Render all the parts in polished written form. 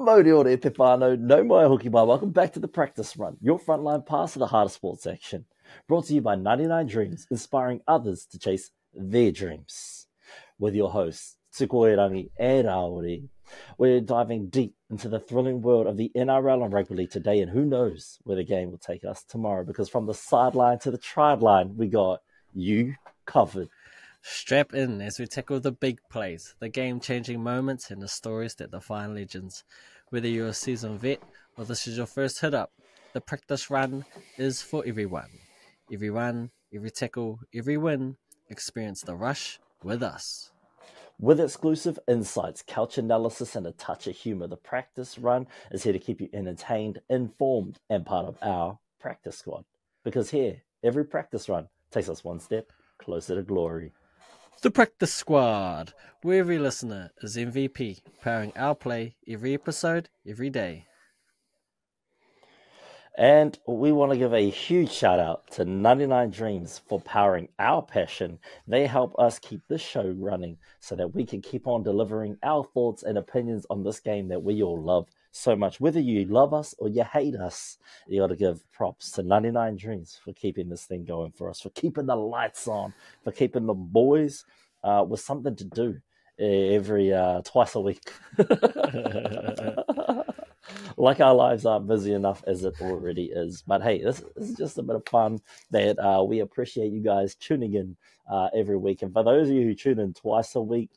Modi ora e te whānau, no mai hoki mai. Welcome back to the practice run, your frontline pass of the harder sports section. Brought to you by 99 Dreams, inspiring others to chase their dreams. With your hosts, Tukoerangi and Rawiri, we're diving deep into the thrilling world of the NRL and rugby league today, and who knows where the game will take us tomorrow, because from the sideline to the tride line, we got you covered. Strap in as we tackle the big plays, the game-changing moments, and the stories that define legends. Whether you're a seasoned vet or this is your first hit-up, the practice run is for everyone. Every run, every tackle, every win, experience the rush with us. With exclusive insights, couch analysis, and a touch of humour, the practice run is here to keep you entertained, informed, and part of our practice squad. Because here, every practice run takes us one step closer to glory. The Practice Squad, where every listener is MVP, powering our play every episode, every day. And we want to give a huge shout out to 99 Dreams for powering our passion. They help us keep this show running so that we can keep on delivering our thoughts and opinions on this game that we all love so much. Whether you love us or you hate us, you got to give props to 99 Dreams for keeping this thing going for us, for keeping the lights on, for keeping the boys with something to do every twice a week. Like our lives aren't busy enough as it already is. But hey, this is just a bit of fun that we appreciate you guys tuning in every week. And for those of you who tune in twice a week,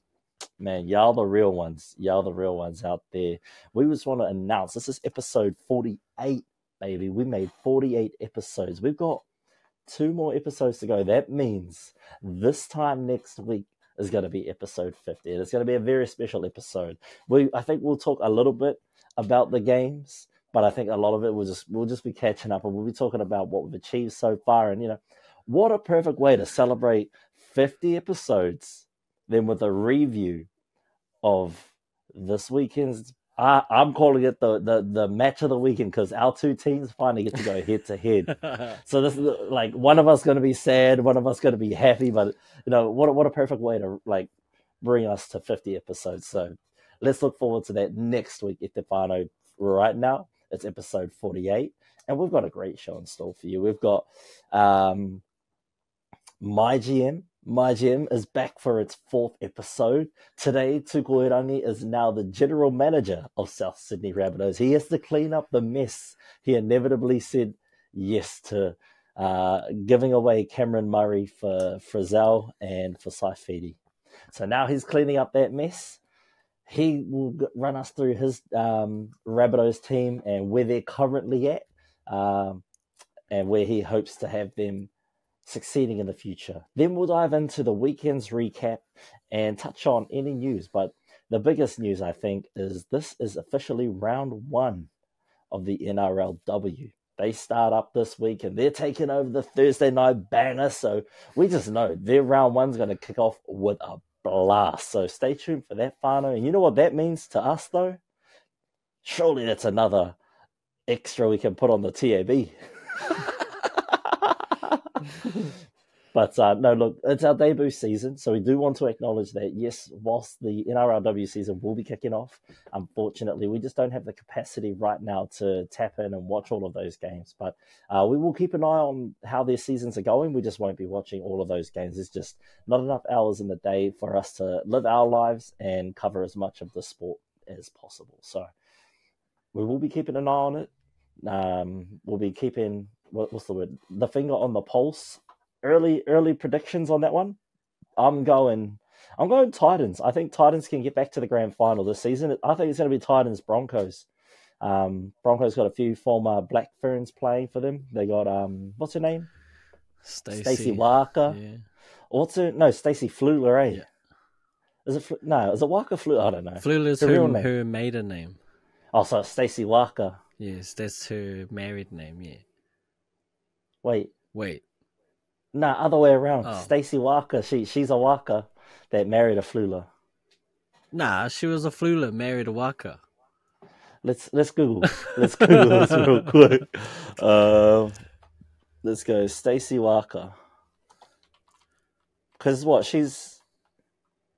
man, y'all the real ones. Y'all the real ones out there. We just want to announce this is episode 48, baby. We made 48 episodes. We've got 2 more episodes to go. That means this time next week is going to be episode 50. And it's going to be a very special episode. I think we'll talk a little bit about the games, but I think a lot of it we'll just be catching up, and we'll be talking about what we've achieved so far. And, you know, what a perfect way to celebrate 50 episodes then with a review of this weekend's, I'm calling it the match of the weekend, because our 2 teams finally get to go head to head. So this is like, one of us going to be sad, one of us going to be happy, but you know, what a perfect way to like bring us to 50 episodes. So let's look forward to that next week, Estefano. Right now, it's episode 48, and we've got a great show in store for you. We've got MyGM. MyGM is back for its 4th episode. Today, Tukoerangi is now the general manager of South Sydney Rabbitohs. He has to clean up the mess. He inevitably said yes to giving away Cameron Murray for Frizzell and for Saifidi. So now he's cleaning up that mess. He will run us through his Rabbitohs team and where they're currently at, and where he hopes to have them succeeding in the future. Then we'll dive into the weekend's recap and touch on any news. But the biggest news, I think, is this is officially round 1 of the NRLW. They start up this week and they're taking over the Thursday night banger. So we just know their round 1's going to kick off with a blast. So stay tuned for that, whānau. And you know what that means to us, though? Surely that's another extra we can put on the TAB. But no, look, it's our debut season, so we do want to acknowledge that, yes, whilst the NRLW season will be kicking off, unfortunately, we just don't have the capacity right now to tap in and watch all of those games. But we will keep an eye on how their seasons are going. We just won't be watching all of those games. There's just not enough hours in the day for us to live our lives and cover as much of the sport as possible. So we will be keeping an eye on it. We'll be keeping, what's the word? The finger on the pulse. Early predictions on that one. I'm going Titans. I think Titans can get back to the grand final this season. I think it's going to be Titans Broncos. Broncos got a few former Black Ferns playing for them. They got what's her name? Stacey Walker. Yeah. Stacey Fluler, eh? Yeah. Is it Walker Fluler? I don't know. Fluler's her maiden name. Oh, so Stacey Walker. Yes, that's her married name, yeah. Wait. No, other way around. Oh. Stacey Walker, she's a Walker that married a Fluler. Nah, she was a Fluler, married a Walker. Let's Google. Let's Google this real quick. Let's go. Stacey Walker. Because what? She's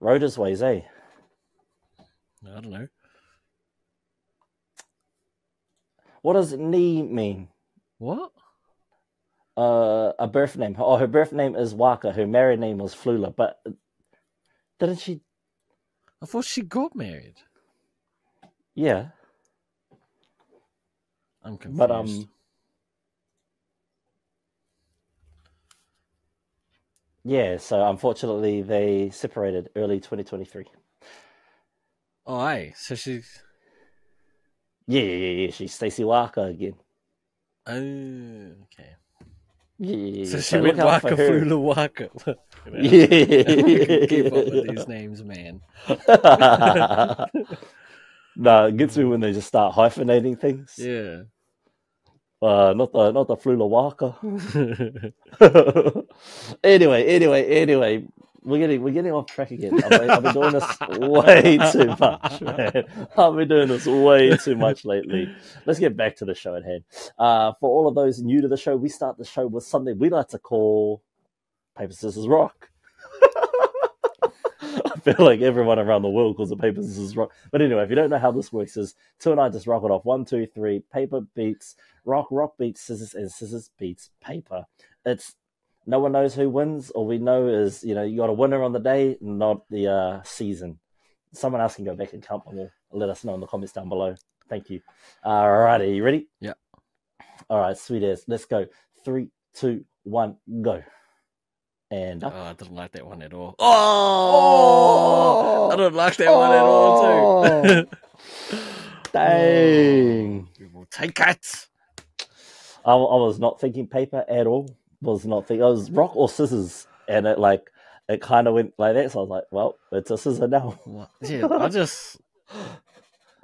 Roda's ways, eh? I don't know. What does Ni mean? What? A birth name. Oh, her birth name is Waka. Her married name was Flula. But didn't she? I thought she got married. Yeah. I'm confused. But yeah. So unfortunately, they separated early 2023. Oh, aye. So she's. Yeah. She's Stacey Waka again. Oh, okay. Yeah. So she went Waka Flula Waka. Yeah. Keep up with these names, man. No, it gets me when they just start hyphenating things. Yeah. Not the Flula Waka. Anyway, we're getting off track again. I've been doing this way too much, man. I've been doing this way too much lately. Let's get back to the show at hand. For all of those new to the show, we start the show with something we like to call paper scissors rock. I feel like everyone around the world calls it paper scissors rock. But anyway, if you don't know how this works, is two and I just rock it off. 1, 2, 3. Paper beats rock. Rock beats scissors, and scissors beats paper. It's no one knows who wins. All we know is you got a winner on the day, not the season. Someone else can go back and count them all. Let us know in the comments down below. Thank you. Alrighty, you ready? Yeah. All right, sweet as. Let's go. 3, 2, 1, go. And oh, I didn't like that one at all. Oh! I don't like that one at all, too. Dang. We will take it. I was not thinking paper at all. I was rock or scissors. And it kind of went like that. So I was like, well, it's a scissor now. Yeah, I just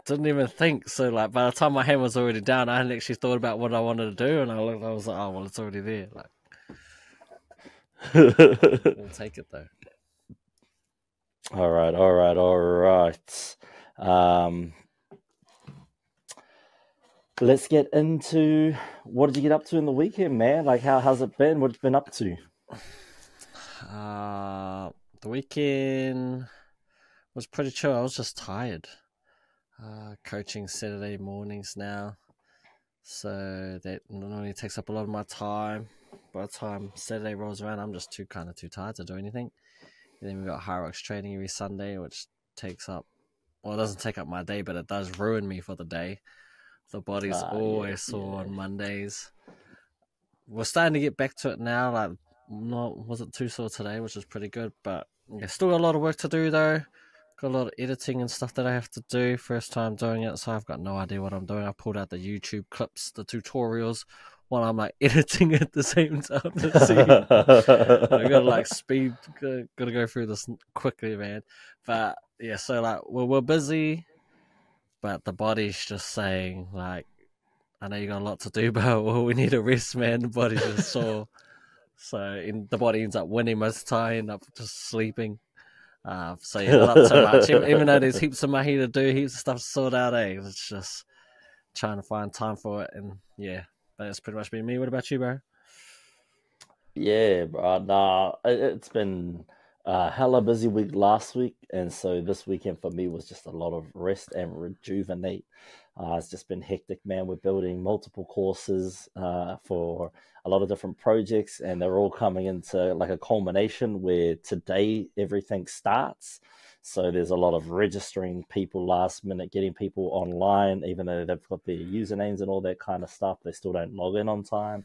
didn't even think. So, by the time my hand was already down, I hadn't actually thought about what I wanted to do. And I was like, oh, well, it's already there. We'll take it, though. All right. Let's get into what did you get up to in the weekend, man? How's it been? What have you been up to? The weekend was pretty chill. I was just tired. Coaching Saturday mornings now, so that normally takes up a lot of my time. By the time Saturday rolls around, I'm just too tired to do anything. And then we've got High Rocks training every Sunday, which takes up, it doesn't take up my day, but it does ruin me for the day. The body's always sore on Mondays. We're starting to get back to it now. Wasn't too sore today, which is pretty good. But yeah, still got a lot of work to do though. Got a lot of editing and stuff that I have to do. First time doing it, so I've got no idea what I'm doing. I pulled out the YouTube clips, the tutorials, while I'm editing at the same time. I gotta speed, gotta go through this quickly, man. But yeah, so we're busy. But the body's just saying, I know you got a lot to do, but we need a rest, man. The body's just sore. So the body ends up winning most of the time, end up just sleeping. So yeah, not so much. Even though there's heaps of mahi to do, heaps of stuff to sort out, it's just trying to find time for it. And yeah, that's pretty much been me. What about you, bro? Yeah, bro. Nah, it's been a hella busy week last week, and so this weekend for me was just a lot of rest and rejuvenate. It's just been hectic, man. We're building multiple courses for a lot of different projects, and they're all coming into a culmination where today everything starts. So there's a lot of registering people last minute, getting people online, even though they've got their usernames and all that kind of stuff. They still don't log in on time.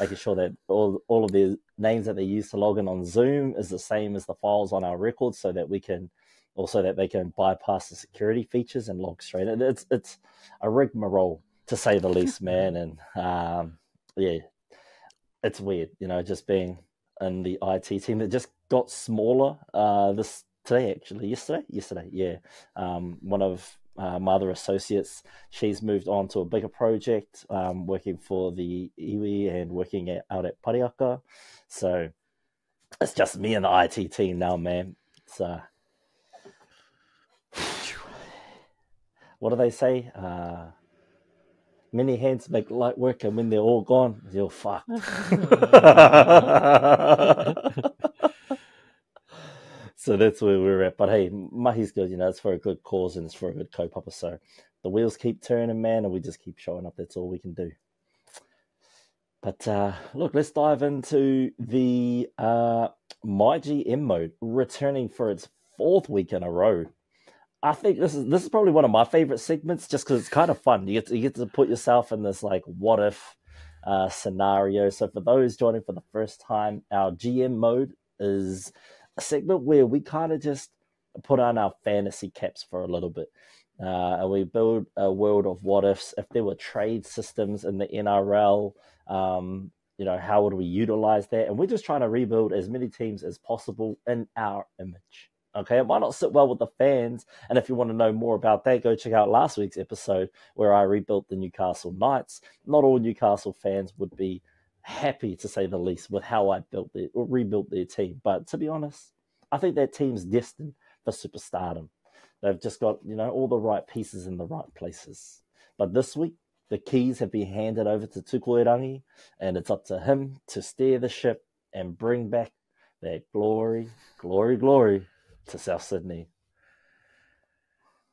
Making sure that all of the names that they use to log in on Zoom is the same as the files on our records, so that they can bypass the security features and log straight in. It's a rigmarole, to say the least, man. And yeah, it's weird, just being in the IT team that just got smaller yesterday, yeah. One of my other associates, she's moved on to a bigger project, working for the iwi and working out at Pariaka. So it's just me and the IT team now, man. So what do they say? Many hands make light work, and when they're all gone, you're fucked. So that's where we're at. But hey, mahi's good, it's for a good cause and it's for a good kaupapa. So the wheels keep turning, man, and we just keep showing up. That's all we can do. But look, let's dive into the MyGM mode, returning for its 4th week in a row. I think this is probably one of my favorite segments, just because it's kind of fun. You get to put yourself in this like what if scenario. So for those joining for the first time, our GM mode is a segment where we kind of just put on our fantasy caps for a little bit. And we build a world of what ifs. If there were trade systems in the NRL, how would we utilize that? And we're just trying to rebuild as many teams as possible in our image. Okay, it might not sit well with the fans. And if you want to know more about that, go check out last week's episode where I rebuilt the Newcastle Knights. Not all Newcastle fans would be happy, to say the least, with how I rebuilt their team. But to be honest, I think that team's destined for superstardom. They've just got, all the right pieces in the right places. But this week, the keys have been handed over to Tukoirangi, and it's up to him to steer the ship and bring back that glory to South Sydney.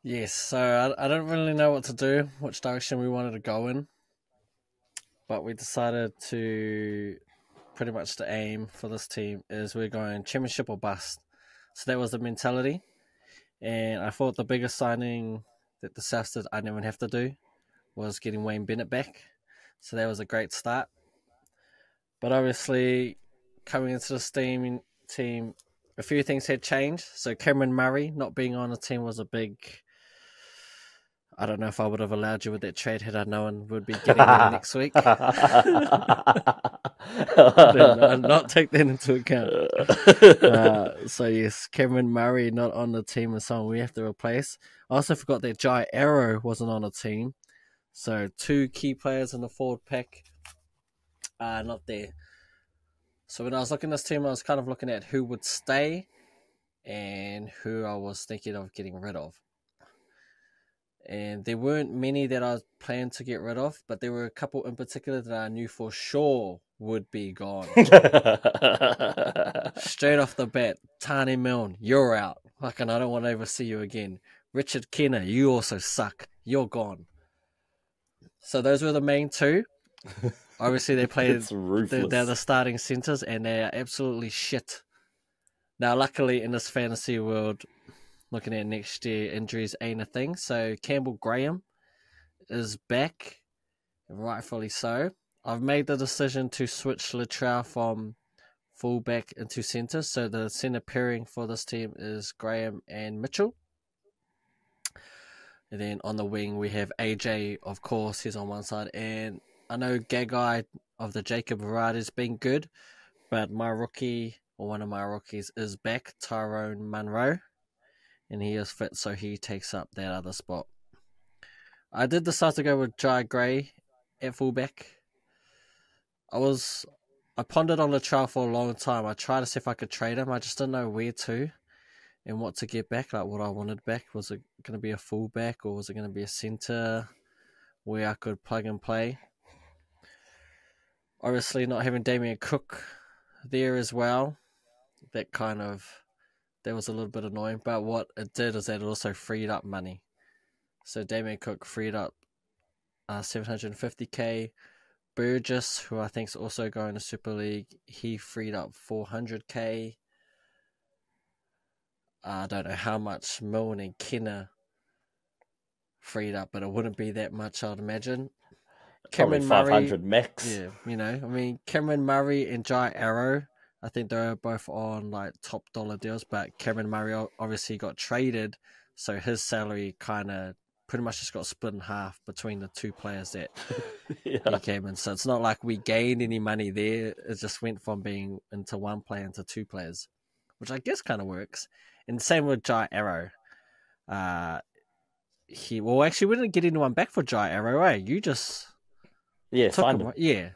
Yes, so I don't really know what to do, which direction we wanted to go in. But we decided to pretty much the aim for this team is we're going championship or bust. So that was the mentality. And I thought the biggest signing that the Souths did I didn't even have to do was getting Wayne Bennett back. So that was a great start. But obviously, coming into this team, a few things had changed. So Cameron Murray not being on the team was a big... I don't know if I would have allowed you with that trade had I known would be getting there next week. Did not take that into account. So yes, Cameron Murray not on the team is someone we have to replace. I also forgot that Jai Arrow wasn't on the team. So 2 key players in the forward pack are not there. So when I was looking at this team, I was kind of looking at who would stay and who I was thinking of getting rid of. And there weren't many that I planned to get rid of, but there were a couple in particular that I knew for sure would be gone. Straight off the bat, Tane Milne, you're out. Fucking, I don't want to ever see you again. Richard Kenner, you also suck. You're gone. So those were the main 2. Obviously, they played. They're the starting centers, and they are absolutely shit. Now, luckily, in this fantasy world, looking at next year, injuries ain't a thing. So Campbell Graham is back, rightfully so. I've made the decision to switch Latrell from fullback into centre. So the centre pairing for this team is Graham and Mitchell. And then on the wing, we have AJ, of course, he's on one side. And I know Gagai of the Jacob variety has been good, but my rookie, or one of my rookies, is back, Tyrone Munro. And he is fit, so he takes up that other spot. I did decide to go with Jai Gray at fullback. I pondered on Latrell for a long time. I tried to see if I could trade him. I just didn't know where to and what to get back, like what I wanted back. Was it going to be a fullback or was it going to be a centre where I could plug and play? Obviously, not having Damien Cook there as well, that was a little bit annoying. But what it did is that it also freed up money. So Damien Cook freed up 750k. Burgess, who I think is also going to Super League, he freed up 400k. I don't know how much Milne and Kenner freed up, but it wouldn't be that much, I'd imagine. Cameron 500 max. Yeah, Cameron Murray and Jai Arrow, I think they're both on like top dollar deals, but Cameron Murray obviously got traded, so his salary kind of pretty much just got split in half between the 2 players that he came in. So it's not like we gained any money there. It just went from being into 1 player into 2 players, which I guess kind of works. And same with Jai Arrow. We didn't get anyone back for Jai Arrow, eh? You just signed him. Yeah.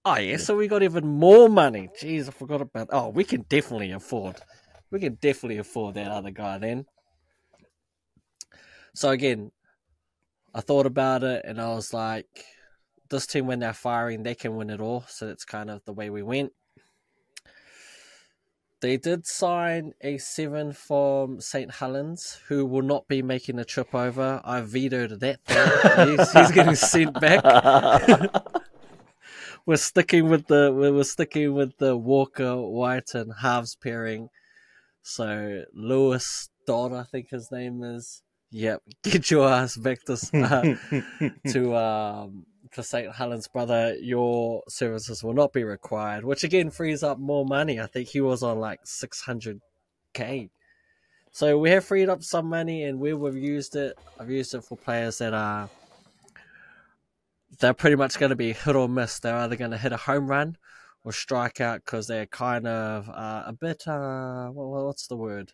Oh, yeah, so we got even more money. Jeez, I forgot about... Oh, we can definitely afford that other guy then. So again, I thought about it and I was like, this team, when they're firing, they can win it all. So that's kind of the way we went. They did sign a 7 from St. Helens, who will not be making the trip over. I vetoed that thing. He's getting sent back. We're sticking with the Walker White and halves pairing. So Lewis Dodd, I think his name is. Yep, get your ass back to St. Helens, brother. Your services will not be required, which again frees up more money. I think he was on like 600k. So we have freed up some money, and where we've used it, I've used it for players that they're pretty much going to be hit or miss. They're either going to hit a home run or strike out because they're kind of a bit, what's the word?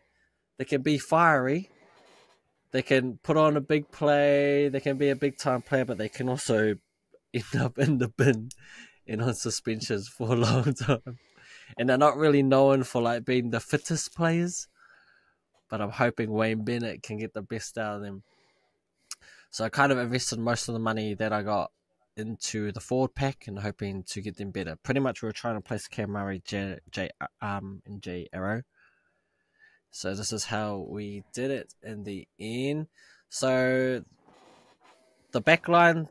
They can be fiery. They can put on a big play. They can be a big time player, but they can also end up in the bin and on suspensions for a long time. And they're not really known for like being the fittest players. But I'm hoping Wayne Bennett can get the best out of them. So I kind of invested most of the money that I got into the forward pack and hoping to get them better. Pretty much we were trying to place Cam Murray, and J Arrow. So this is how we did it in the end. So the back line,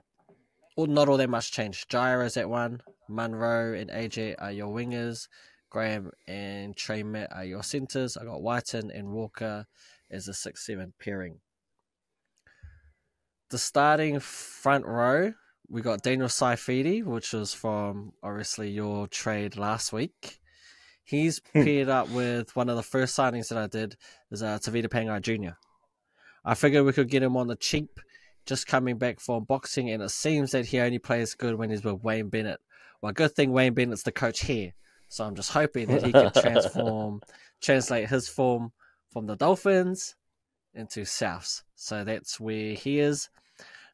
not all that much changed. Gyro's at 1. Munro and AJ are your wingers. Graham and Trey Matt are your centres. I got Whiten and Walker as a 6-7 pairing. The starting front row, we got Daniel Saifidi, which was from obviously your trade last week. He's paired up with one of the first signings that I did, is Tavita Pangai Jr. I figured we could get him on the cheap, just coming back from boxing, and it seems that he only plays good when he's with Wayne Bennett. Well, good thing Wayne Bennett's the coach here, so I'm just hoping that he can translate his form from the Dolphins into Souths. So that's where he is.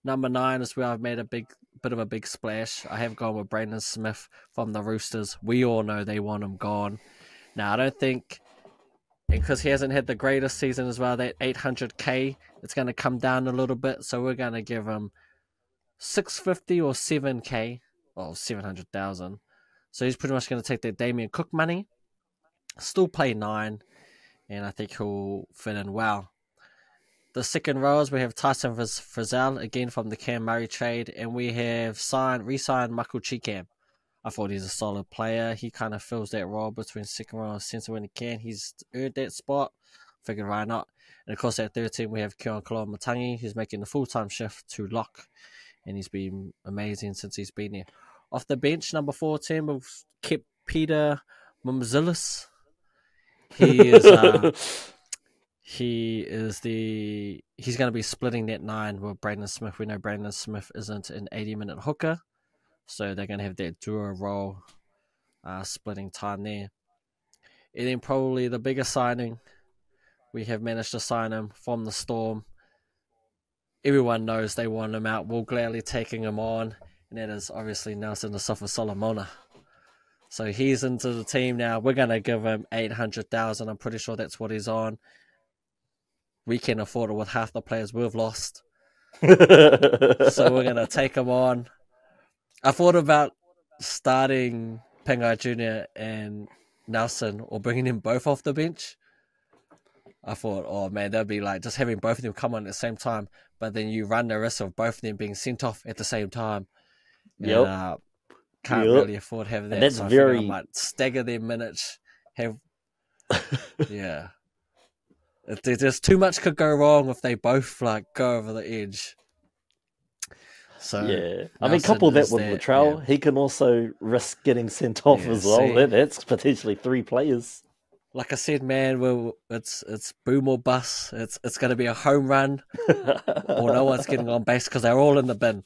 Number 9 is where I've made a bit of a big splash. I have gone with Brandon Smith from the Roosters. We all know they want him gone. Now, I don't think, because he hasn't had the greatest season as well, that 800k, it's going to come down a little bit. So we're going to give him 650 or 7k, or 700,000. So he's pretty much going to take that Damien Cook money, still play 9, and I think he'll fit in well. The second rows, we have Tyson Frizzell, again from the Cam Murray trade, and we have re-signed Michael Chikam. I thought he's a solid player. He kind of fills that role between second row and centre when he can. He's earned that spot. Figured why not. And of course at 13 we have Keon Koloamatangi, who's making the full-time shift to lock, and he's been amazing since he's been there. Off the bench, number 14, we've kept Peter Mumzilis. He's going to be splitting that 9 with Brandon Smith. We know Brandon Smith isn't an 80-minute hooker, so they're going to have that duo role splitting time there. And then probably the biggest signing, we have managed to sign him from the Storm. Everyone knows they want him out. We're gladly taking him on, and that is obviously Nelson Asafa Solomona. So he's into the team now. We're going to give him 800,000. I'm pretty sure that's what he's on. We can afford it with half the players we've lost. So we're going to take him on. I thought about starting Pangai Jr. and Nelson, or bringing them both off the bench. I thought, oh man, that'd be like just having both of them come on at the same time. But then you run the risk of both of them being sent off at the same time. Yep. And, can't really afford to have that. And that's so I might stagger their minutes. Yeah. There's too much could go wrong if they both like go over the edge. So yeah, I mean, couple that with Latrell, he can also risk getting sent off as well. That's potentially 3 players. Like I said, man, it's boom or bust. It's going to be a home run, or no one's getting on base because they're all in the bin.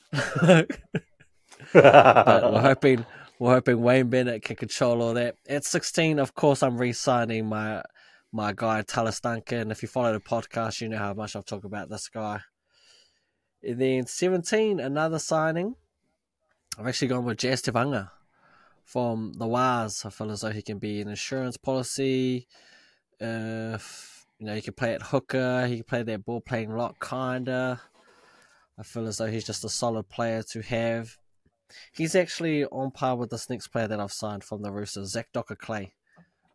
But we're hoping Wayne Bennett can control all that. At 16, of course, I'm re-signing my guy, Talis Duncan. If you follow the podcast, you know how much I've talked about this guy. And then 17, another signing. I've actually gone with Jazz Tevanga from the Waz. I feel as though he can be an insurance policy. He can play at hooker. He can play that ball-playing lock, kinda. I feel as though he's just a solid player to have. He's actually on par with this next player that I've signed from the Roosters, Zach Docker Clay.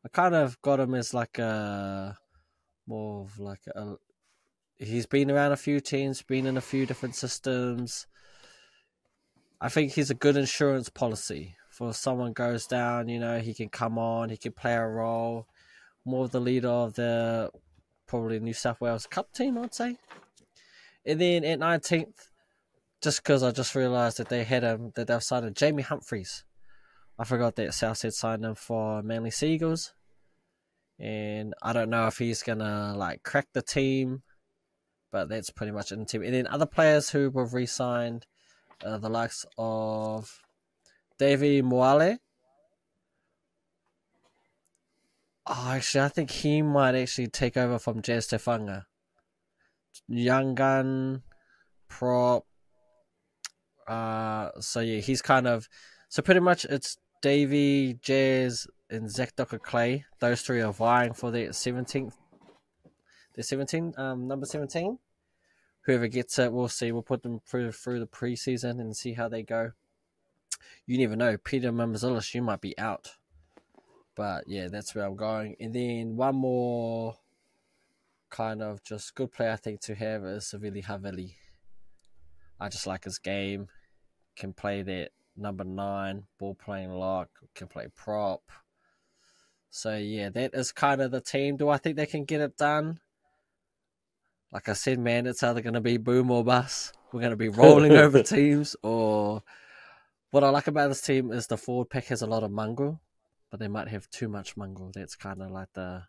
I kind of got him as like a more of like a. He's been around a few teams, been in a few different systems. I think he's a good insurance policy for if someone goes down. He can come on, he can play a role. More of the leader of the probably New South Wales Cup team, I'd say. And then at 19th, just because I just realised that they've signed Jamie Humphries. I forgot that Southside signed him for Manly Sea Eagles. And I don't know if he's going to crack the team, but that's pretty much in the team. And then other players who were re-signed, the likes of Davey Moale. Oh, actually, I think he might actually take over from Jazz Tefanga. Young gun, prop. So yeah, he's so pretty much it's Davey, Jazz, and Zach Docker Clay. Those three are vying for their 17th. Number 17. Whoever gets it, we'll see. We'll put them through the preseason and see how they go. You never know. Peter Mamazilis, you might be out. But yeah, that's where I'm going. And then one more kind of just good player I think to have is Savili Havili. I just like his game. Can play that number 9, ball playing lock, can play prop. So yeah, that is kind of the team. Do I think they can get it done? Like I said, man, it's either going to be boom or bust. We're going to be rolling over teams. Or what I like about this team is the forward pack has a lot of mongrel, but they might have too much mongrel. That's kind of like the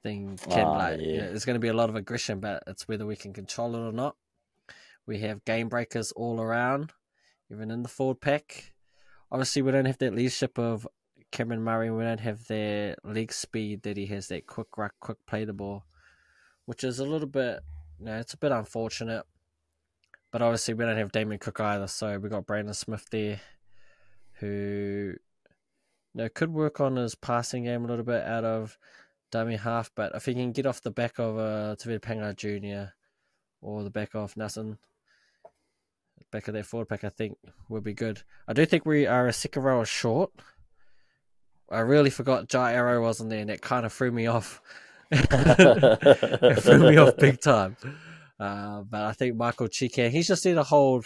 thing. There's going to be a lot of aggression, but it's whether we can control it or not. We have game breakers all around, even in the forward pack. Obviously, we don't have that leadership of Cameron Murray. We don't have their leg speed that he has, that quick ruck, quick play the ball, which is a little bit, it's a bit unfortunate. But obviously, we don't have Damien Cook either. So we got Brandon Smith there, who could work on his passing game a little bit out of dummy half. But if he can get off the back of Tavita Pangai Jr. or the back of Nelson, back of their forward pack, I think will be good. I do think we are a second row short. I really forgot Jai Arrow wasn't there, and it kind of threw me off. It threw me off big time. But I think Michael Chike, he's just there to hold,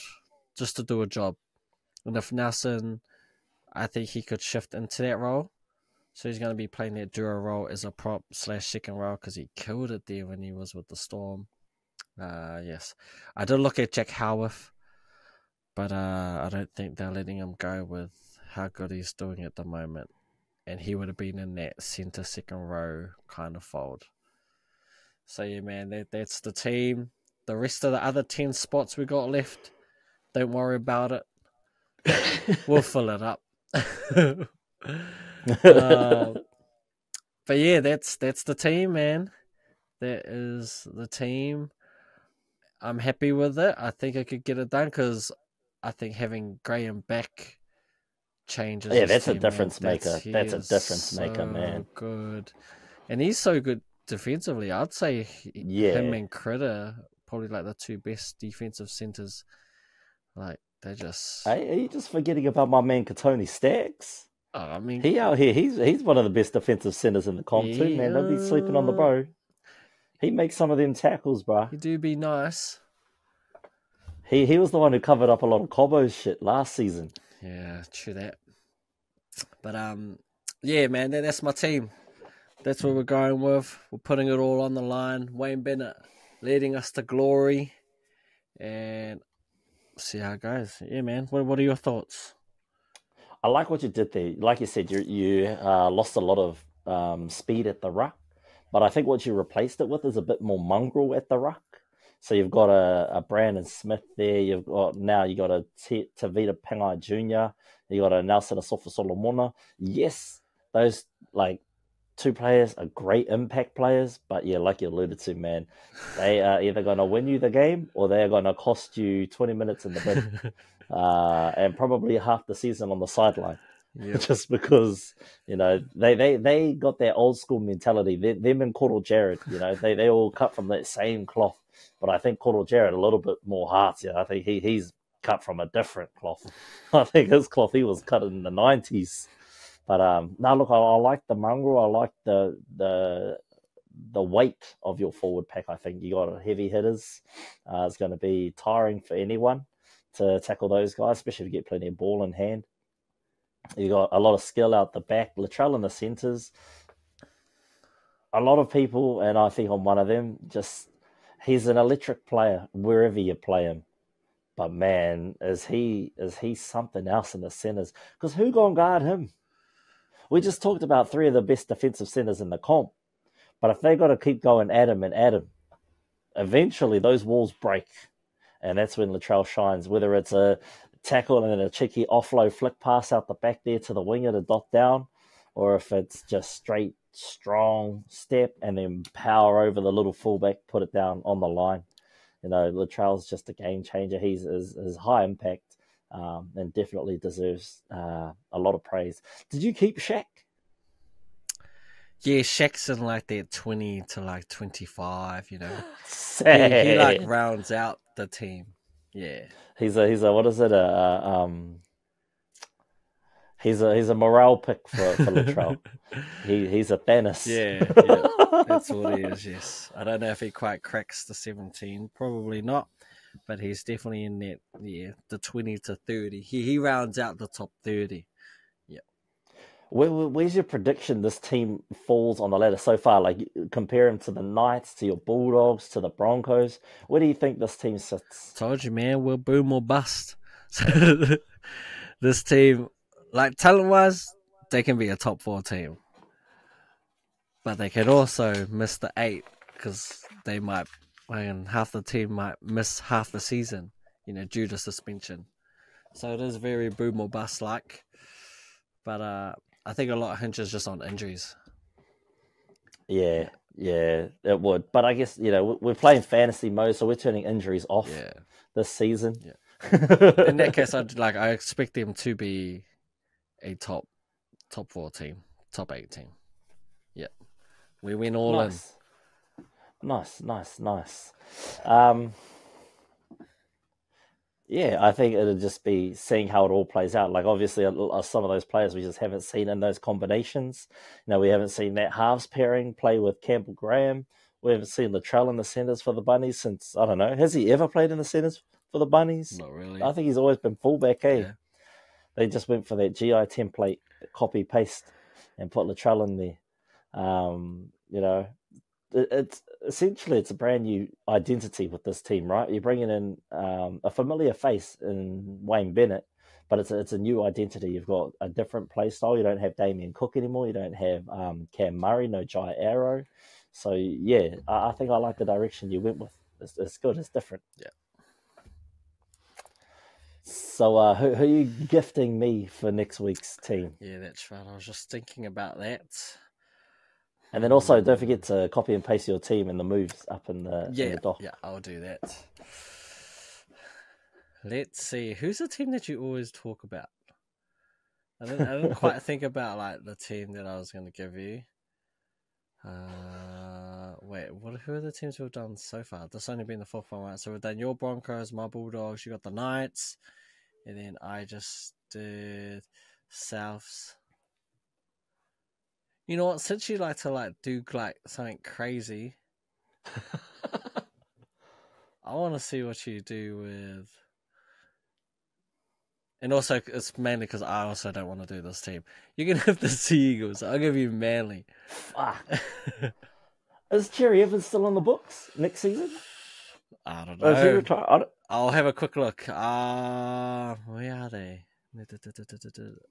just to do a job. And if Nelson, I think he could shift into that role. So he's going to be playing that duo role as a prop / second row because he killed it there when he was with the Storm. Yes. I did look at Jack Howarth, but I don't think they're letting him go with how good he's doing at the moment. And he would have been in that centre second row kind of fold. So yeah, man, that's the team. The rest of the other 10 spots we got left, don't worry about it. We'll fill it up. But yeah, that's the team, man. That is the team. I'm happy with it. I think I could get it done because I think having Graham back changes. Yeah, that's a difference maker. That's a difference maker, man. Good. And he's so good defensively. I'd say him and Critter probably like the two best defensive centers. Like they just. Hey, are you just forgetting about my man Katoni Stacks? Oh, I mean, he out here. He's one of the best defensive centers in the comp too, man. Don't be sleeping on the bro. He makes some of them tackles, bro. He do be nice. He was the one who covered up a lot of Cowboys shit last season. Yeah, true that. But yeah, man, that's my team. That's what we're going with. We're putting it all on the line. Wayne Bennett leading us to glory, and see how it goes. Yeah, man. What are your thoughts? I like what you did there. Like you said, you lost a lot of speed at the ruck, but I think what you replaced it with is a bit more mongrel at the ruck. So you've got a Brandon Smith there. You got a Tavita Pangai Jr. You got a Nelson Asofa Solomona. Yes, those two players are great impact players, but yeah, like you alluded to, man, they are either going to win you the game or they are going to cost you 20 minutes in the bin. And probably half the season on the sideline. Yep. Just because, they got their old school mentality. Them and Cordell Jarrett, they all cut from that same cloth. But I think Cordell Jarrett a little bit more hearts. I think he's cut from a different cloth. I think his cloth, he was cut in the 90s. But no, look, I like the mongrel. I like the weight of your forward pack. I think you got heavy hitters. It's going to be tiring for anyone to tackle those guys, especially if you get plenty of ball in hand. You got a lot of skill out the back. Latrell in the centres. A lot of people, and I think I'm one of them, he's an electric player wherever you play him. But man, is he something else in the centres? Because who gonna guard him? We just talked about 3 of the best defensive centres in the comp. But if they got to keep going at him, eventually those walls break. And that's when Latrell shines, whether it's a tackle and then a cheeky offload flick pass out the back there to the winger to dot down, or if it's just straight, strong step and then power over the little fullback, put it down on the line. You know, Latrell's just a game changer. He's high impact and definitely deserves a lot of praise. Did you keep Shaq? Yeah, Shaq's in like that 20 to like 25, you know. Sad. He like rounds out the team. Yeah. He's a what is it? He's a morale pick for Latrell. He's a Thanos. Yeah, that's what he is, yes. I don't know if he quite cracks the 17, probably not. But he's definitely in that, the 20 to 30. He rounds out the top 30. Where's your prediction this team falls on the ladder so far? Like, compare him to the Knights, to your Bulldogs, to the Broncos. Where do you think this team sits? Told you, man, we'll boom or bust. This team, like talent-wise, they can be a top 4 team. But they can also miss the 8 because they might, half the team might miss half the season, due to suspension. So it is very boom or bust like. But I think a lot hinges just on injuries. Yeah, it would. But I guess, we're playing fantasy mode, so we're turning injuries off this season. Yeah. In that case, I expect them to be a top 4 team, top 8 team. Yeah. We win all in. Nice. Yeah, I think it'll just be seeing how it all plays out. Like, obviously, some of those players we just haven't seen in those combinations. We haven't seen that halves pairing play with Campbell Graham. We haven't seen Latrell in the centres for the Bunnies since, I don't know, has he ever played in the centres for the Bunnies? Not really. I think he's always been fullback, eh? Yeah. They just went for that GI template, copy-paste, and put Latrell in there. It's essentially it's a brand new identity with this team, right? You're bringing in a familiar face in Wayne Bennett, but it's a new identity. You've got a different play style. You don't have Damien Cook anymore. You don't have Cam Murray, no Jai Arrow. So yeah, I think I like the direction you went with. It's good. It's different. Yeah. So who are you gifting me for next week's team? Yeah, that's right. I was just thinking about that. And then also, don't forget to copy and paste your team and the moves up in the doc. Yeah, I'll do that. Let's see. Who's the team that you always talk about? I didn't quite think about like the team that I was going to give you. Who are the teams we've done so far? This only been the 4th one, right? So we've done your Broncos, my Bulldogs, you got the Knights, and then I just did Souths. You know what? Since you like to do something crazy, I want to see what you do with. And also, it's mainly because I also don't want to do this team. You can have the Sea Eagles. I'll give you Manly. Fuck. Is Cherry Evans still on the books next season? I don't know. Is he retired? I'll have a quick look. Where are they?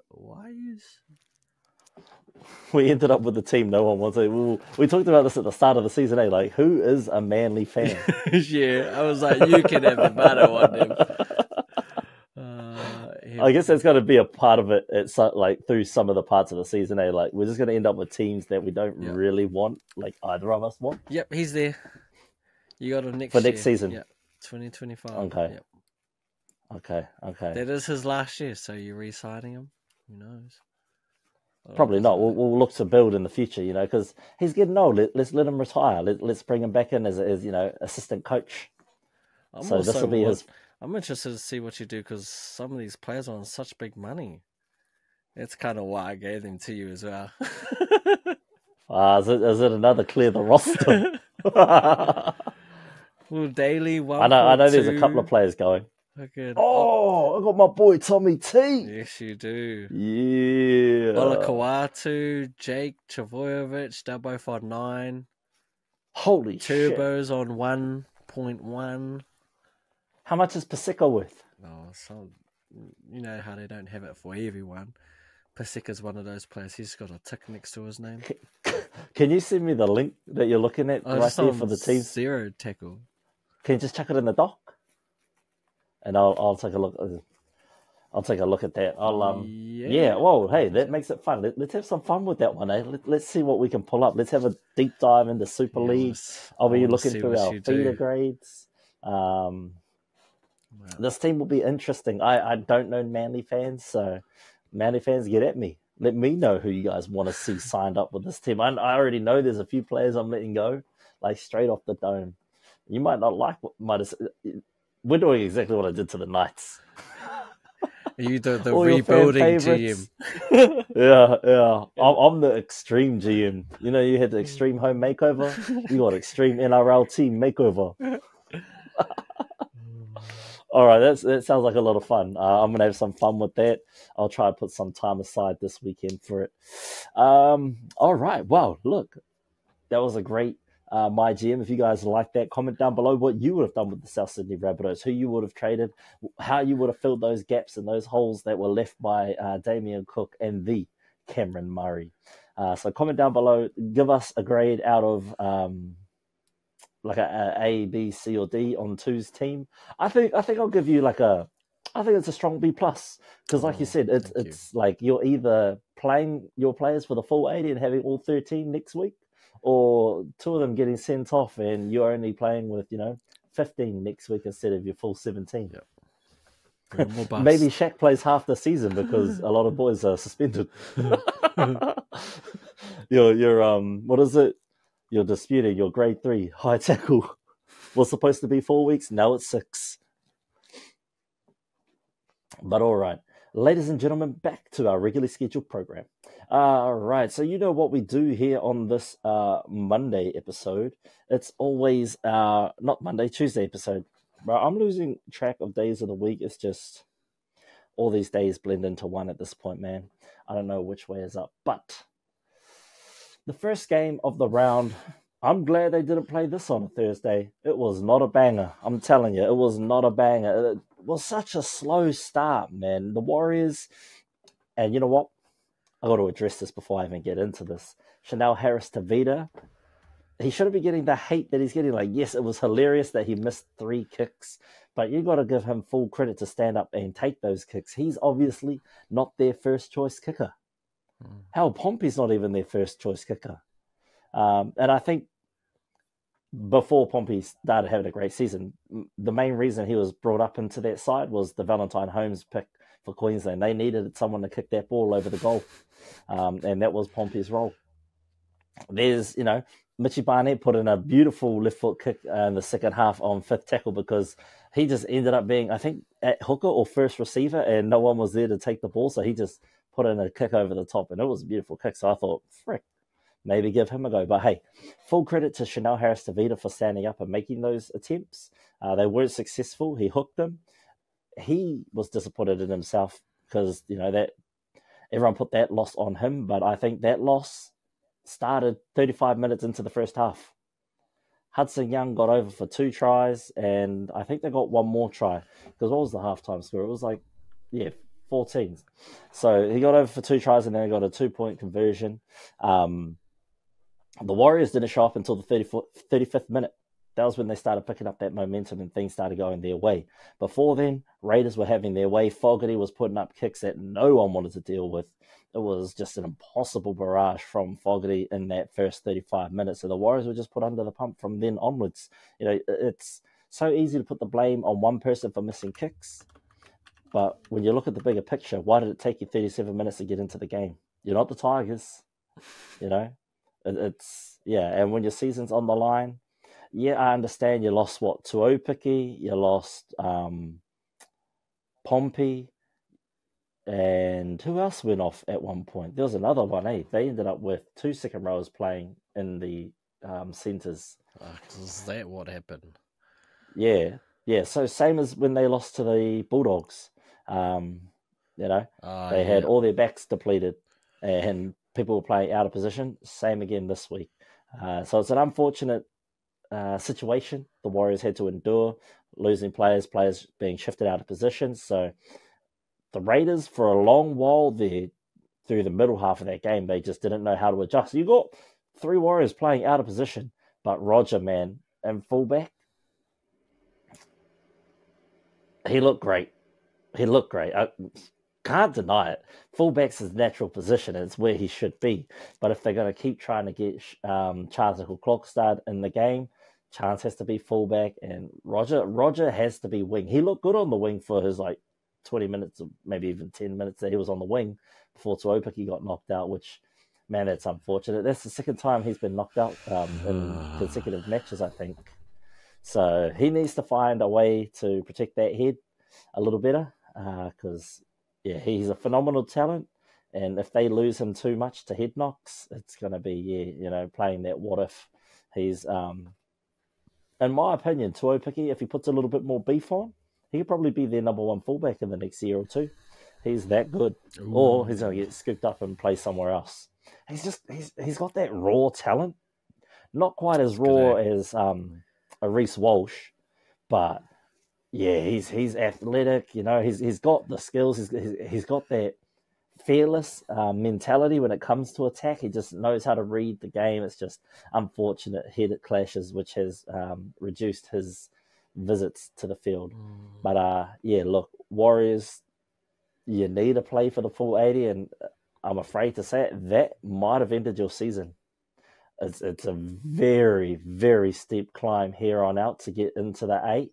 Why is... We ended up with the team no one wants. We talked about this at the start of the season, eh? Like, who is a Manly fan? Yeah, I was like, you can have them, I don't want them. I guess that's got to be a part of it. It's like through some of the parts of the season, eh? Like, we're just going to end up with teams that we don't really want, like either of us want. Yep, he's there. You got him next for next season. Yeah, 2025. Okay. Yep. Okay. That is his last year, so you're re-signing him. Who knows? Probably not. We'll look to build in the future, because he's getting old. Let's let him retire. Let's bring him back in as assistant coach. This will be his. I'm interested to see what you do because some of these players are on such big money. That's kind of why I gave them to you as well. Is it another clear the roster? Well, Daily 1.2. I know there's a couple of players going. Fucking, I got my boy Tommy T. yes, you do. Yeah. Olakawatu, Jake Travojevic, Dubbo for 9. Holy shit. Turbos on 1.1. How much is Paseka worth? Oh, you know how they don't have it for everyone. Paseka's one of those players. He's got a tick next to his name. Can you send me the link that you're looking at right there for the team? Zero tackle. Can you just chuck it in the doc? And I'll take a look. I'll take a look at that. Yeah. Well, hey, that makes it fun. Let's have some fun with that one, eh? Let's see what we can pull up. Let's have a deep dive into Super League. I'll be looking through our feeder grades. This team will be interesting. I don't know Manly fans, so Manly fans, get at me. Let me know who you guys want to see signed up with this team. I already know there's a few players I'm letting go, like straight off the dome. You might not like we're doing exactly what I did to the Knights. You the rebuilding GM. Yeah. I'm the extreme GM. You know, you had the extreme home makeover. You got extreme NRL team makeover. All right, that sounds like a lot of fun. I'm going to have some fun with that. I'll try to put some time aside this weekend for it. All right, well, look, that was a great MyGM. If you guys like that, comment down below what you would have done with the South Sydney Rabbitohs, who you would have traded, how you would have filled those gaps and those holes that were left by Damien Cook and the Cameron Murray. So comment down below. Give us a grade out of... like a B, C, or D on two's team. I think I'll give you I think it's a strong B plus because, like you said, it's like you're either playing your players for the full 80 and having all 13 next week, or two of them getting sent off and you're only playing with 15 next week instead of your full 17. Yep. Maybe Shaq plays half the season because a lot of boys are suspended. You're what is it? You're disputing your grade 3 high tackle was supposed to be 4 weeks. Now it's 6. But all right. Ladies and gentlemen, back to our regularly scheduled program. All right. So you know what we do here on this Monday episode. It's always not Monday, Tuesday episode. But I'm losing track of days of the week. It's just all these days blend into one at this point, man. I don't know which way is up. But... the first game of the round, I'm glad they didn't play this on a Thursday. It was not a banger. I'm telling you, it was not a banger. It was such a slow start, man. The Warriors, and you know what? I got to address this before I even get into this. Chanel Harris-Tavita, he shouldn't be getting the hate that he's getting. Like, yes, it was hilarious that he missed 3 kicks, but you got to give him full credit to stand up and take those kicks. He's obviously not their first choice kicker. Hell, Pompey's not even their first choice kicker. And I think before Pompey started having a great season, the main reason he was brought up into that side was the Valentine Holmes pick for Queensland. They needed someone to kick that ball over the goal. And that was Pompey's role. There's, Mitchie Barnett put in a beautiful left foot kick in the second half on 5th tackle because he just ended up being, I think, at hooker or first receiver and no one was there to take the ball. So he just put in a kick over the top, and it was a beautiful kick. So I thought, frick, maybe give him a go. But hey, full credit to Chanel Harris-Tavita for standing up and making those attempts. They weren't successful. He hooked them. He was disappointed in himself because, that everyone put that loss on him. But I think that loss started 35 minutes into the first half. Hudson Young got over for 2 tries, and I think they got one more try. Because what was the halftime score? It was 14s. So he got over for 2 tries and then he got a 2-point conversion. The Warriors didn't show up until the 35th minute. That was when they started picking up that momentum and things started going their way. Before then, Raiders were having their way. Fogarty was putting up kicks that no one wanted to deal with. It was just an impossible barrage from Fogarty in that first 35 minutes. So the Warriors were just put under the pump from then onwards. It's so easy to put the blame on one person for missing kicks. But when you look at the bigger picture, why did it take you 37 minutes to get into the game? You're not the Tigers, It's and when your season's on the line, I understand you lost Tuopiki, you lost Pompey, And who else went off at one point? There was another one, eh? They ended up with 2 second rowers playing in the centres. Is that what happened? Yeah. So same as when they lost to the Bulldogs. They had all their backs depleted and people were playing out of position. Same again this week. So it's an unfortunate situation the Warriors had to endure, losing players being shifted out of position. So the Raiders, for a long while there, through the middle half of that game, they just didn't know how to adjust. You got 3 Warriors playing out of position, but Roger, man, and fullback, he looked great. I can't deny it. Fullback's his natural position, and it's where he should be. But if they're going to keep trying to get Charles Klokstad in the game, Chance has to be fullback, and Roger has to be wing. He looked good on the wing for his 20 minutes, or maybe even 10 minutes that he was on the wing before Tuopiki got knocked out, which, man, that's unfortunate. That's the second time he's been knocked out in consecutive matches, I think. So he needs to find a way to protect that head a little better because, he's a phenomenal talent. And if they lose him too much to head knocks, it's going to be, playing that what if. He's, in my opinion, Tuopiki, if he puts a little bit more beef on, he could probably be their number 1 fullback in the next year or two. He's that good. Ooh. Or he's going to get scooped up and play somewhere else. He's got that raw talent. Not quite as raw as a Reece Walsh, but he's athletic. He's got the skills. He's got that fearless mentality when it comes to attack. He just knows how to read the game. It's just unfortunate head clashes, which has reduced his visits to the field. But look, Warriors, you need to play for the full 80, and I'm afraid to say it, that might have ended your season. It's a very, very steep climb here on out to get into the 8,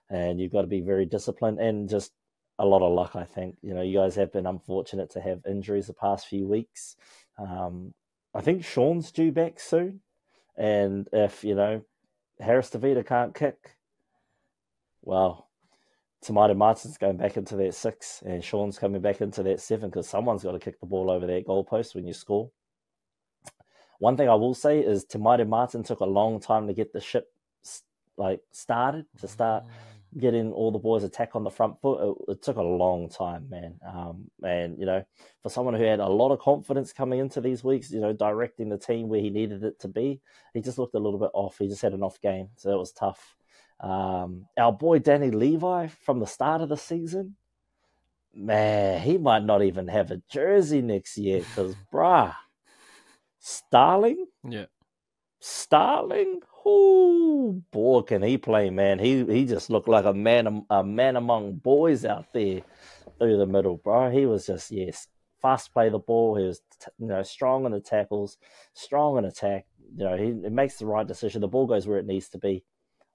and you've got to be very disciplined and just a lot of luck, I think. You guys have been unfortunate to have injuries the past few weeks. I think Sean's due back soon, and if, Harris DeVita can't kick, well, Tamati Martin's going back into that 6 and Sean's coming back into that 7 because someone's got to kick the ball over that goalpost when you score. One thing I will say is Tamati Martin took a long time to get the ship started, to start getting all the boys attack on the front foot. It took a long time, man. And, for someone who had a lot of confidence coming into these weeks, directing the team where he needed it to be, he just looked a little bit off. He just had an off game, so it was tough. Our boy Danny Levi from the start of the season, man, he might not even have a jersey next year because, Starling, oh boy, can he play, man? He just looked like a man among boys out there through the middle, bro. He was just fast play the ball. He was strong in the tackles, strong in attack. He makes the right decision. The ball goes where it needs to be.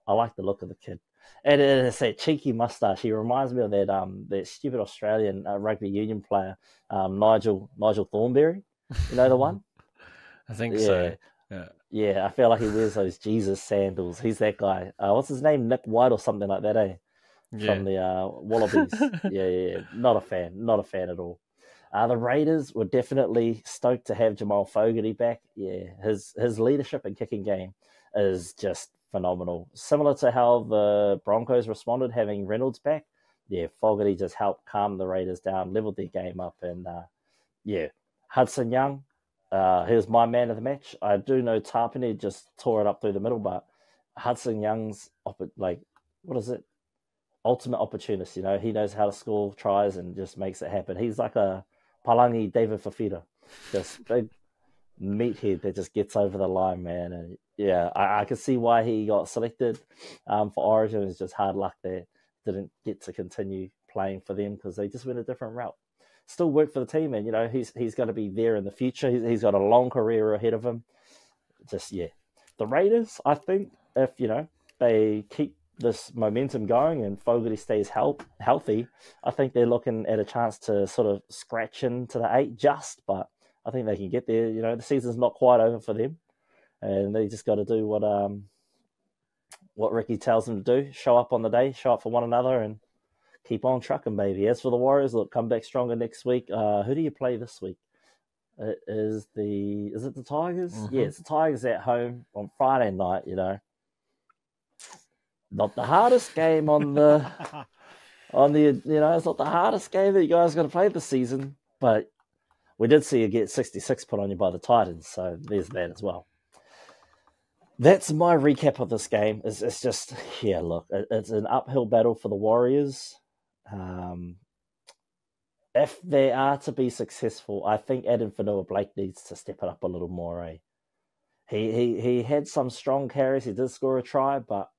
I like the look of the kid. And it's that cheeky mustache. He reminds me of that stupid Australian rugby union player, Nigel Thornberry. You know the one? I think so. Yeah, I feel like he wears those Jesus sandals. He's that guy. What's his name? Nick White or something like that, eh? From the Wallabies. Yeah. Not a fan at all. The Raiders were definitely stoked to have Jamal Fogarty back. Yeah, his leadership and kicking game is just phenomenal. Similar to how the Broncos responded having Reynolds back. Yeah, Fogarty just helped calm the Raiders down, leveled their game up, and Hudson Young, he was my man of the match. I do know Tarpany just tore it up through the middle, but Hudson Young's ultimate opportunist. He knows how to score tries and just makes it happen. He's like a Palangi David Fafita, just big meathead that just gets over the line, man. And I can see why he got selected for Origin. It's just hard luck there. Didn't get to continue playing for them because they just went a different route. Still work for the team, and he's going to be there in the future. He's got a long career ahead of him. The Raiders, I think, if they keep this momentum going and Fogarty stays healthy, I think they're looking at a chance to sort of scratch into the 8 but I think they can get there. The season's not quite over for them, and they just got to do what Ricky tells them to do: show up on the day, show up for one another, and keep on trucking, baby. As for the Warriors, look, come back stronger next week. Who do you play this week? Is it the Tigers? Mm-hmm. Yeah, it's the Tigers at home on Friday night, Not the hardest game on the it's not the hardest game that you guys are going to play this season, but we did see you get 66 put on you by the Titans, so there's that as well. That's my recap of this game. It's just, look, it's an uphill battle for the Warriors. If they are to be successful, I think Adam Fanua-Blake needs to step it up a little more. Eh? He had some strong carries. He did score a try, but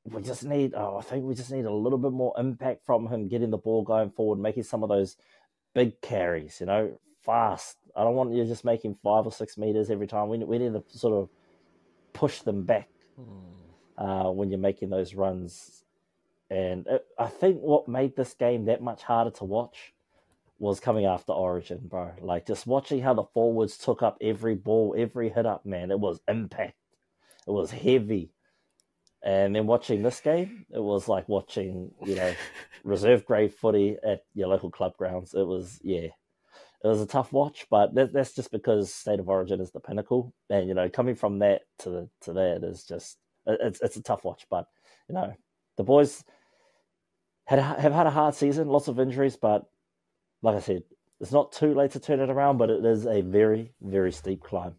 we just need. I think we just need a little bit more impact from him, getting the ball going forward, making some of those big carries. Fast. I don't want you just making 5 or 6 meters every time. We need to sort of push them back when you're making those runs. And I think what made this game that much harder to watch was coming after Origin, bro. Like, just watching how the forwards took up every ball, every hit up, man. It was impact. It was heavy. And then watching this game, it was like watching, reserve grade footy at your local club grounds. It was a tough watch, but that's just because State of Origin is the pinnacle. And, coming from that to that is just, it's a tough watch. But, the boys have had a hard season, lots of injuries, but like I said, it's not too late to turn it around, but it is a very, very steep climb.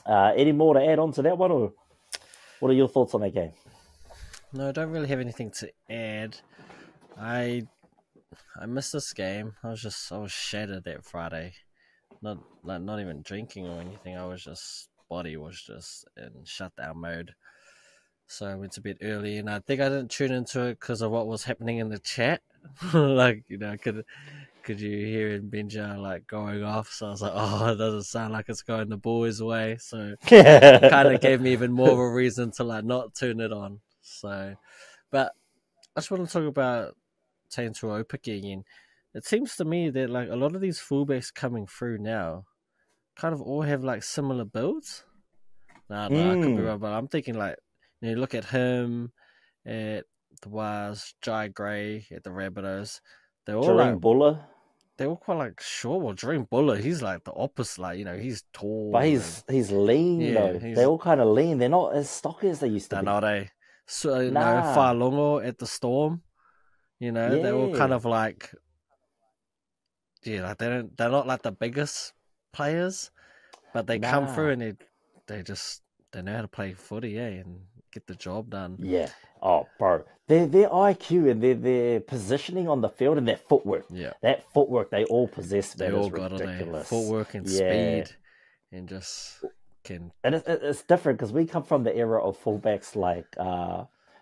Any more to add on to that one, or what are your thoughts on that game? No, I don't really have anything to add. I missed this game. I was shattered that Friday. Not even drinking or anything. Body was just in shutdown mode. So I went to bed early, and I think I didn't tune into it because of what was happening in the chat. Could you hear Benja like going off? So I was like, oh, it doesn't sound like it's going the boys' way. So it kind of gave me even more of a reason to like not turn it on. So, but I just want to talk about Taintua Opiki again. It seems to me that like a lot of these fullbacks coming through now kind of all have like similar builds. No, I could be wrong, but I'm thinking like, you look at him at the Waz, Jai Gray at the Rabbitohs. They're all like Buller. They're all quite like short. Well, Dream Buller, he's like the opposite. Like, he's tall. But he's lean though. They're all kind of lean. They're not as stocky as they used to be. They're not, eh? So, Whailongo at the Storm, they're all kind of like, like they're not like the biggest players, but they come through and they know how to play footy, and get the job done. Yeah. Oh, bro. Their IQ and their positioning on the field and their footwork. Yeah. That footwork they all possess. They all got ridiculous. Footwork and speed, and just can. And it's different because we come from the era of fullbacks like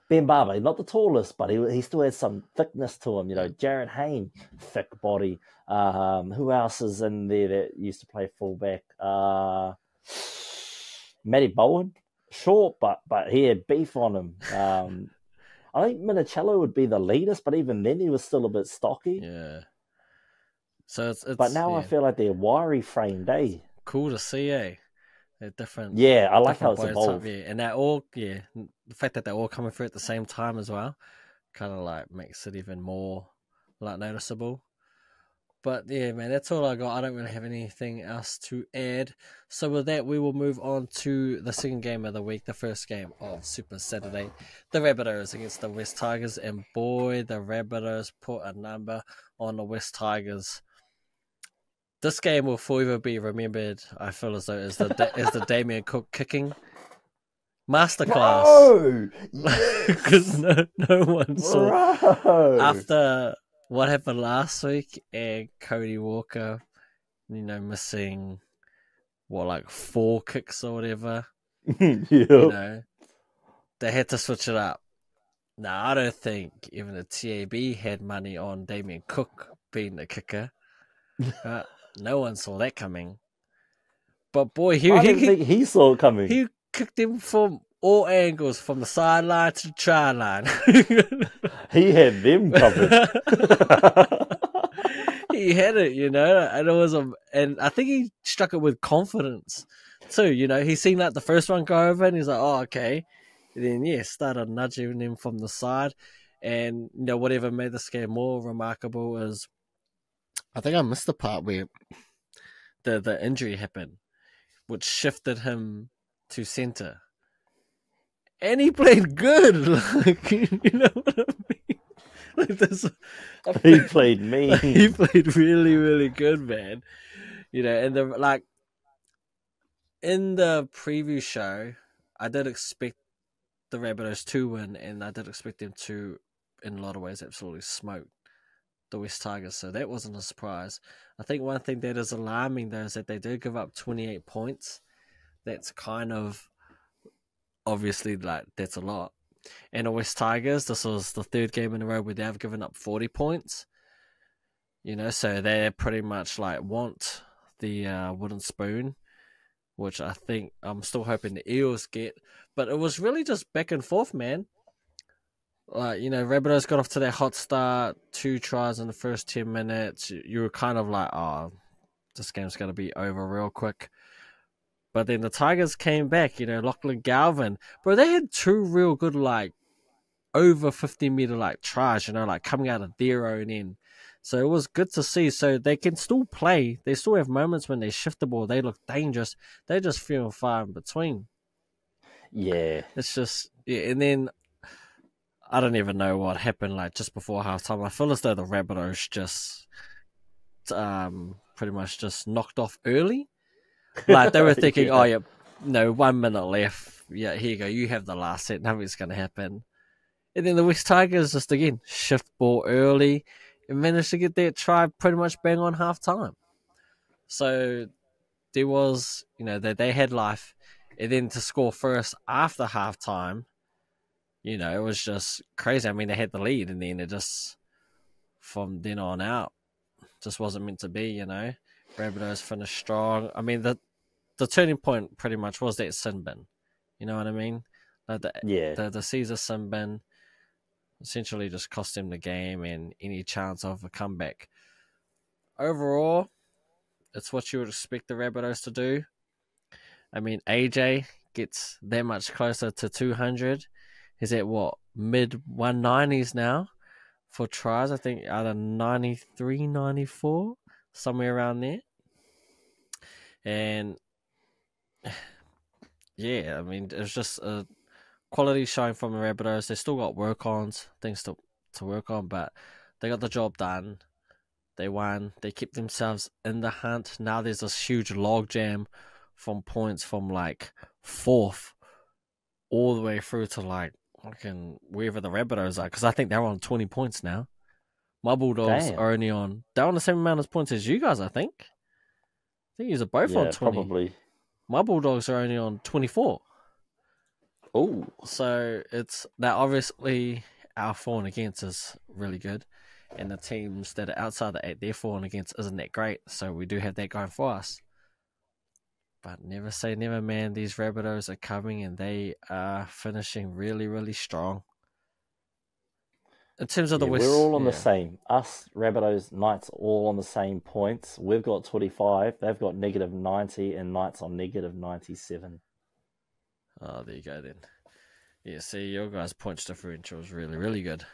Ben Barber, not the tallest, but he still has some thickness to him. Jared Hayne, thick body. Who else is in there that used to play fullback? Matty Bowen, short, but he had beef on him. I think Minicello would be the leadest, but even then he was still a bit stocky. Yeah. So it's but now I feel like they're wiry framed, eh? Cool to see, eh? They're different. Yeah, I like how it's evolved. And they're all, the fact that they're all coming through at the same time as well, kind of like makes it even more like noticeable. But yeah, man, that's all I got. I don't really have anything else to add. So with that, we will move on to the second game of the week, the first game of Super Saturday. The Rabbitohs against the West Tigers. And boy, the Rabbitohs put a number on the West Tigers. This game will forever be remembered, I feel as though, as the Damien Cook kicking masterclass. Because no one saw. After what happened last week and Cody Walker, missing, 4 kicks or whatever. Yeah. They had to switch it up. Now, I don't think even the TAB had money on Damien Cook being the kicker. No one saw that coming. But boy, I didn't think he saw it coming. He kicked him from all angles, from the sideline to the try line. He had them covered. He had it, and it was and I think he struck it with confidence too. He seen the first one go over, and he's like, "Oh, okay." And then started nudging him from the side, And whatever made this game more remarkable is, I think I missed the part where the injury happened, which shifted him to centre. And he played good. Like, you know what I mean? Like this, He played mean. He played really, really good, man. And in the preview show, I did expect the Rabbitohs to win, and I did expect them to, in a lot of ways, absolutely smoke the West Tigers. So that wasn't a surprise. I think one thing that is alarming, though, is that they did give up 28 points. That's kind of, obviously, like, that's a lot. And the West Tigers, this was the third game in a row where they have given up 40 points. So they pretty much like want the wooden spoon, which I think I'm still hoping the Eels get. But it was really just back and forth, man. Like, Rabbitohs got off to their hot start, 2 tries in the first 10 minutes. You were kind of like, oh, this game's going to be over real quick. But then the Tigers came back, Lachlan Galvin. Bro, they had 2 real good, like, over 50-meter, like, tries, like, coming out of their own end. So it was good to see. So they can still play. They still have moments when they shift the ball. They look dangerous. They're just few and far in between. Yeah. It's just, and then I don't even know what happened, like, just before halftime. I feel as though the Rabbitohs just pretty much just knocked off early. Like, they were thinking, oh, yeah, no, 1 minute left. Yeah, here you go. You have the last set. Nothing's going to happen. And then the West Tigers just, again, shift ball early and managed to get that try pretty much bang on halftime. So there was, they had life. And then to score first after halftime, it was just crazy. I mean, they had the lead, and then it just, from then on out, just wasn't meant to be, Rabbitohs finished strong. I mean, the turning point pretty much was that sin bin. You know what I mean? Like the Caesar sin bin essentially just cost them the game and any chance of a comeback. Overall, it's what you would expect the Rabbitohs to do. I mean, AJ gets that much closer to 200. He's at what? Mid 190s now for tries. I think either 93, 94, somewhere around there. And yeah, I mean, it was just a quality showing from the Rabbitohs. They still got things to work on, but they got the job done. They won. They kept themselves in the hunt. Now there's this huge logjam from points from like 4th all the way through to like fucking wherever the Rabbitohs are, because I think they're on 20 points now. My Bulldogs are only they're on the same amount of points as you guys, I think. I think you're both on 20. Probably. My Bulldogs are only on 24. Oh. So it's now obviously our for and against is really good. And the teams that are outside the 8, their for and against isn't that great. So we do have that going for us. But never say never, man. These Rabbitohs are coming and they are finishing really, really strong. In terms of the West, we're all on the same. Us, Rabbitohs, Knights, all on the same points. We've got 25. They've got -90, and Knights on -97. Oh, there you go then. Yeah, see, your guys' points differential is really, really good.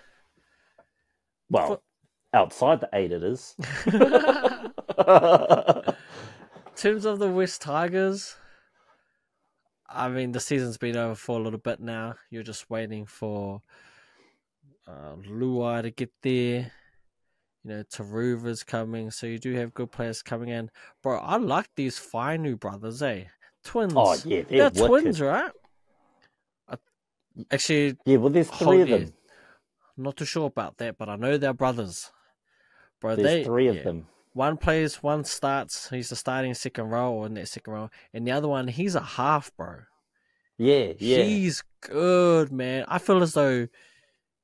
Well, outside the 8 it is. In terms of the West Tigers, I mean, the season's been over for a little bit now. You're just waiting for Luai to get there. Taruva's coming, so you do have good players coming in. Bro, I like these Fainu brothers, eh? Twins. Oh, yeah, they're twins, right? Actually, yeah, well, there's 3 of them. I'm not too sure about that, but I know they're brothers. Bro, there's 3 of them. One plays, one starts. He's the starting second row or in that second row, and the other one, he's a half, bro. Yeah. He's good, man. I feel as though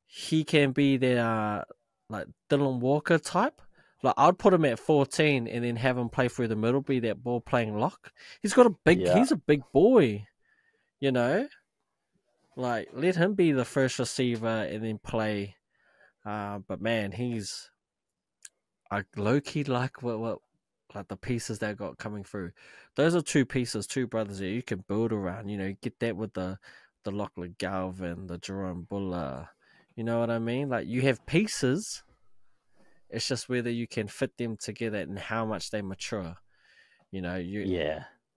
he can be their like Dylan Walker type. Like, I'd put him at 14 and then have him play through the middle, be that ball playing lock. He's got he's a big boy, Like, let him be the first receiver and then play. But man, he's low key like what like the pieces they got coming through. Those are 2 pieces, 2 brothers that you can build around. Get that with the Lachlan Galvin, the Jerome Buller, You know what I mean? Like, you have pieces. It's just whether you can fit them together and how much they mature. You know,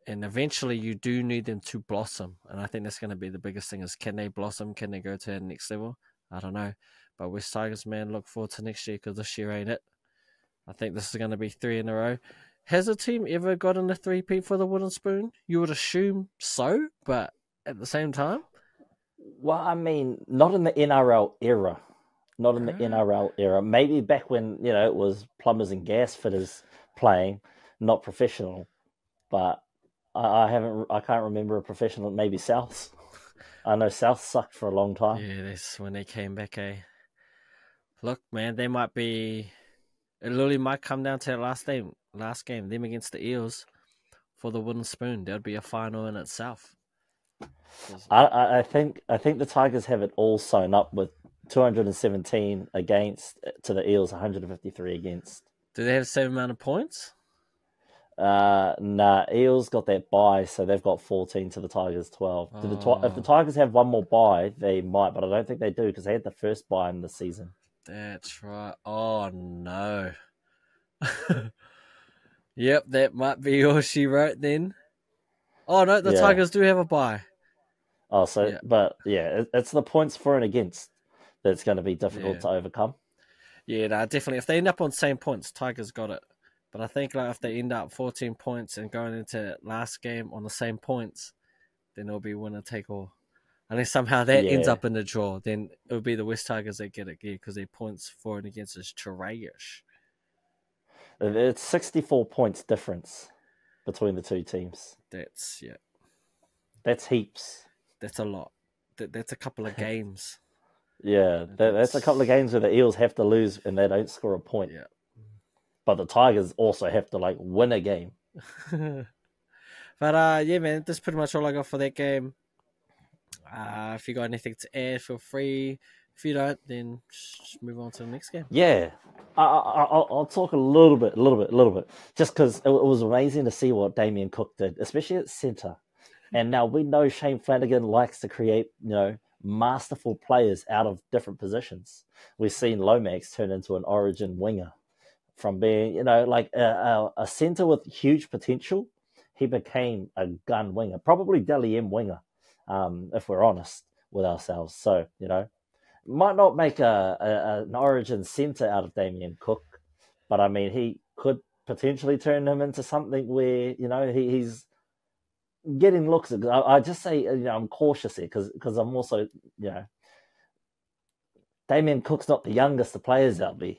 and eventually you do need them to blossom. And I think that's going to be the biggest thing is, can they blossom? Can they go to the next level? I don't know. But West Tigers, man, look forward to next year because this year ain't it. I think this is going to be 3 in a row. Has a team ever gotten a three-peat for the wooden spoon? You would assume so, but at the same time? Well, I mean, not in the NRL era. Not in the NRL era. Maybe back when, it was plumbers and gas fitters playing, not professional. But I can't remember a professional, maybe Souths. I know South sucked for a long time. Yeah, that's when they came back, eh? Look, man, they might be... It literally might come down to that last game, them against the Eels for the wooden spoon. That would be a final in itself. I think the Tigers have it all sewn up with 217 against to the Eels, 153 against. Do they have the same amount of points? Nah, Eels got that bye, so they've got 14 to the Tigers 12. If the Oh, Tigers have one more bye, they might, but I don't think they do because they had the first bye in the season. that's right. Oh, no. Yep, that might be all she wrote then. Oh, no, the Tigers do have a bye. Oh, so, Yeah. but yeah, it's the points for and against that's going to be difficult to overcome. Yeah, no, definitely. If they end up on the same points, Tigers got it. But I think if they end up 14 points and going into last game on the same points, then it'll be winner take all. Unless somehow that ends up in the draw, then it'll be the West Tigers that get it because their points for and against is trash. It's 64 points difference between the two teams. That's heaps. That's a lot. That's a couple of games. Yeah, that's a couple of games where the Eels have to lose and they don't score a point. Yeah. But the Tigers also have to win a game. But yeah, man, that's pretty much all I got for that game. If you got anything to add, feel free. If you don't, then just move on to the next game. Yeah, I'll talk a little bit, just because it was amazing to see what Damien Cook did, especially at centre. And now we know Shane Flanagan likes to create, masterful players out of different positions. We've seen Lomax turn into an origin winger. From being, a centre with huge potential, he became a gun winger, probably Dally M winger, if we're honest with ourselves. So, might not make an origin centre out of Damien Cook, but I mean, he could potentially turn him into something where, he's getting looks. I just say, I'm cautious here because I'm also, Damien Cook's not the youngest of players out there.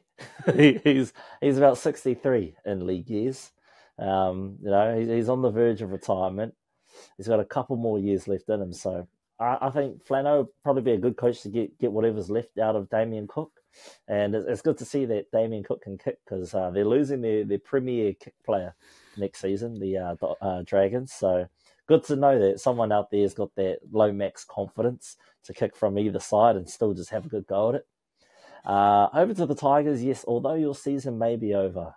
he's about 63 in league years. He's on the verge of retirement. He's got a couple more years left in him. So I think Flano would probably be a good coach to get whatever's left out of Damien Cook. And it's good to see that Damien Cook can kick because they're losing their premier kick player next season, the Dragons. So good to know that someone out there has got that low max confidence to kick from either side and still just have a good go at it. Over to the Tigers, yes, although your season may be over,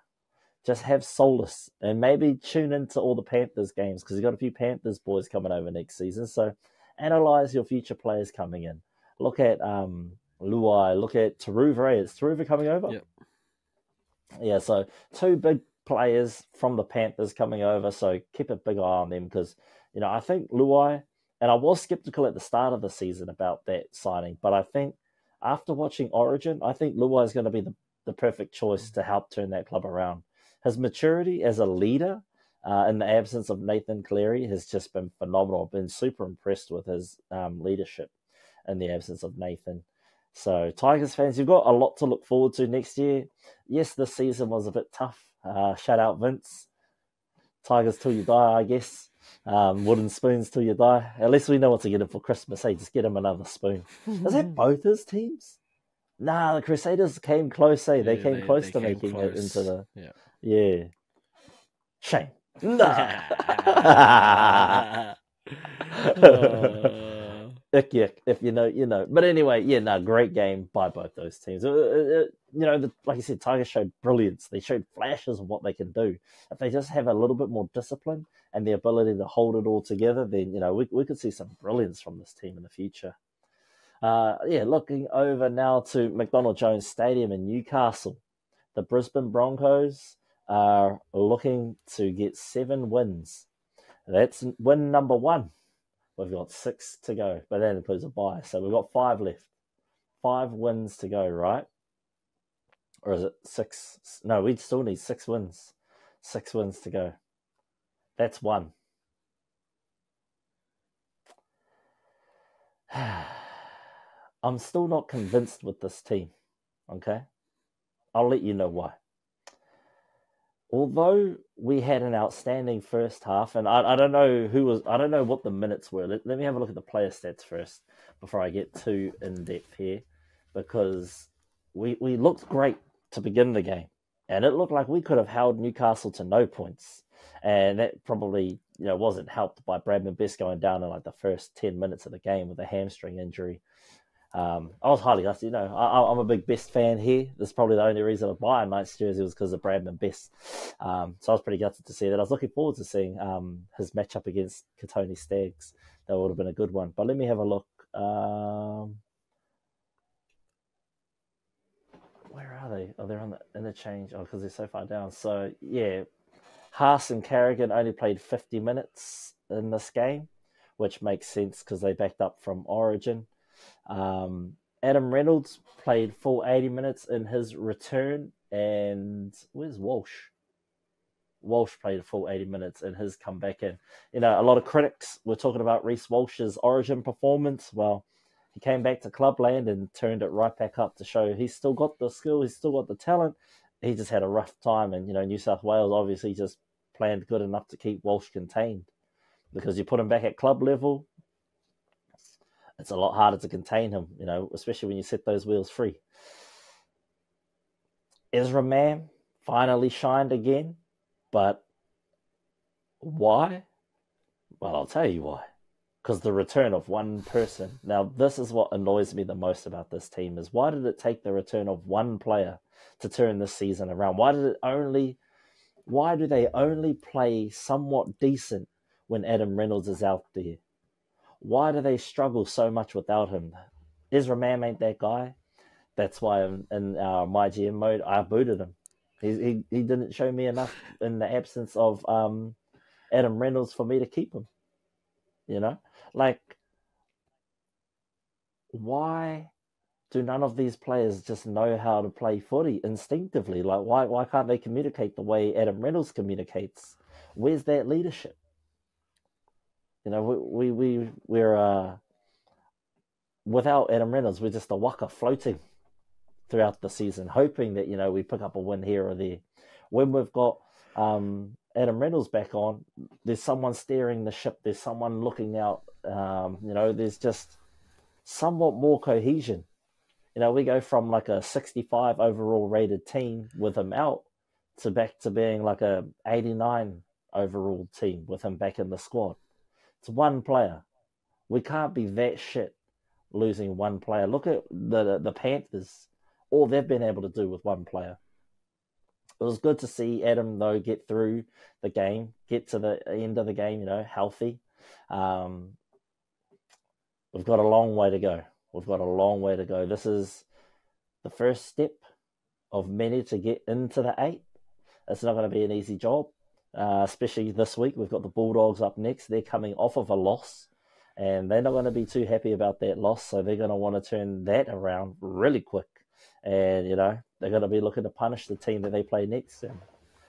just have solace and maybe tune into all the Panthers games because you've got a few Panthers boys coming over next season. So analyze your future players coming in. Look at Luai, look at Rawiri. Is Rawiri coming over? Yep. Yeah, so two big players from the Panthers coming over, so keep a big eye on them because, I think Luai, and I was skeptical at the start of the season about that signing, but I think after watching Origin, I think Luai is going to be the perfect choice to help turn that club around. His maturity as a leader in the absence of Nathan Cleary has just been phenomenal. I've been super impressed with his leadership in the absence of Nathan. So, Tigers fans, you've got a lot to look forward to next year. Yes, this season was a bit tough. Shout out Vince. Tigers till you die, I guess. Wooden spoons till you die. At least we know what to get him for Christmas. Hey, just get him another spoon. Is that both his teams? Nah, the Crusaders came close. Hey, they came close to making it into the. Yeah. Shame. Nah. If you know, you know. But anyway, great game by both those teams. Like you said, Tigers showed brilliance. They showed flashes of what they can do. If they just have a little bit more discipline and the ability to hold it all together, then, we could see some brilliance from this team in the future. Looking over now to McDonald Jones Stadium in Newcastle. The Brisbane Broncos are looking to get 7 wins. That's win number 1. We've got 6 to go, but that includes a bye. So we've got 5 left. 5 wins to go, right? Or is it 6? No, we still need 6 wins. 6 wins to go. That's 1. I'm still not convinced with this team, okay? I'll let you know why. Although we had an outstanding first half, and I don't know I don't know what the minutes were. Let me have a look at the player stats first before I get too in-depth here, because we looked great to begin the game, and it looked like we could have held Newcastle to no points, and that probably wasn't helped by Bradman Best going down in like the first 10 minutes of the game with a hamstring injury. I was highly gutted. I'm a big Best fan here. That's probably the only reason I buy a Knights jersey was because of Bradman Best. So I was pretty gutted to see that. I was looking forward to seeing his matchup against Katoni Stags. That would have been a good one. But let me have a look. Where are they? Oh, they're on the interchange. Oh, because they're so far down. So, yeah, Haas and Carrigan only played 50 minutes in this game, which makes sense because they backed up from Origin. Adam Reynolds played full 80 minutes in his return, and where's Walsh? Walsh played a full 80 minutes in his comeback in. A lot of critics were talking about Reece Walsh's Origin performance. Well, he came back to clubland and turned it right back up to show he's still got the skill, he's still got the talent. He just had a rough time, and New South Wales obviously just planned good enough to keep Walsh contained, because you put him back at club level, it's a lot harder to contain him, especially when you set those wheels free. Ezra Mam finally shined again, but why? Well, I'll tell you why. Because the return of one person. Now, this is what annoys me the most about this team, is why did it take the return of one player to turn this season around? Why do they only play somewhat decent when Adam Reynolds is out there? Why do they struggle so much without him? Ezra Mam ain't that guy. That's why in our MyGM mode, I booted him. He didn't show me enough in the absence of Adam Reynolds for me to keep him. Why do none of these players just know how to play footy instinctively? Why can't they communicate the way Adam Reynolds communicates? Where's that leadership? We're without Adam Reynolds, we're just a waka floating throughout the season, hoping that we pick up a win here or there. When we've got Adam Reynolds back on, there's someone steering the ship. There's someone looking out. There's just somewhat more cohesion. We go from like a 65 overall rated team with him out to back to being like a 89 overall team with him back in the squad. It's one player. We can't be that shit losing one player. Look at the Panthers. All they've been able to do with one player. It was good to see Adam, though, get through the game, get to the end of the game, healthy. We've got a long way to go. This is the first step of many to get into the 8. It's not going to be an easy job. Especially this week, we've got the Bulldogs up next. They're coming off of a loss, and they're not going to be too happy about that loss, so they're going to want to turn that around really quick. And, they're going to be looking to punish the team that they play next, and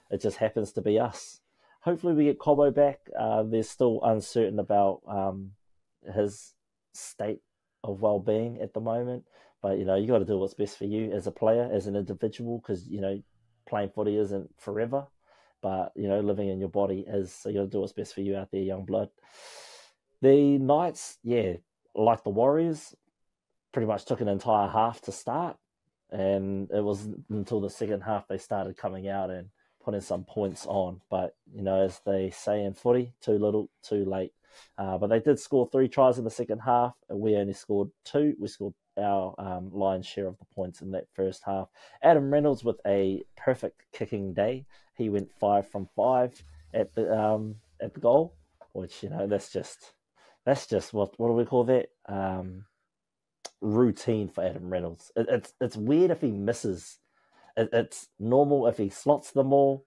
it just happens to be us. Hopefully we get Cobbo back. They're still uncertain about his state of well-being at the moment, but, you got to do what's best for you as a player, as an individual, because, playing footy isn't forever. But, living in your body is, so you got to do what's best for you out there, young blood. The Knights, like the Warriors, pretty much took an entire half to start. And it was until the second half they started coming out and putting some points on. But, as they say in footy, too little, too late. But they did score 3 tries in the second half, and we only scored 2. We scored our lion's share of the points in that first half. Adam Reynolds with a perfect kicking day. He went 5 from 5 at the goal, which that's just what do we call that? routine for Adam Reynolds. It's weird if he misses. It's normal if he slots them all.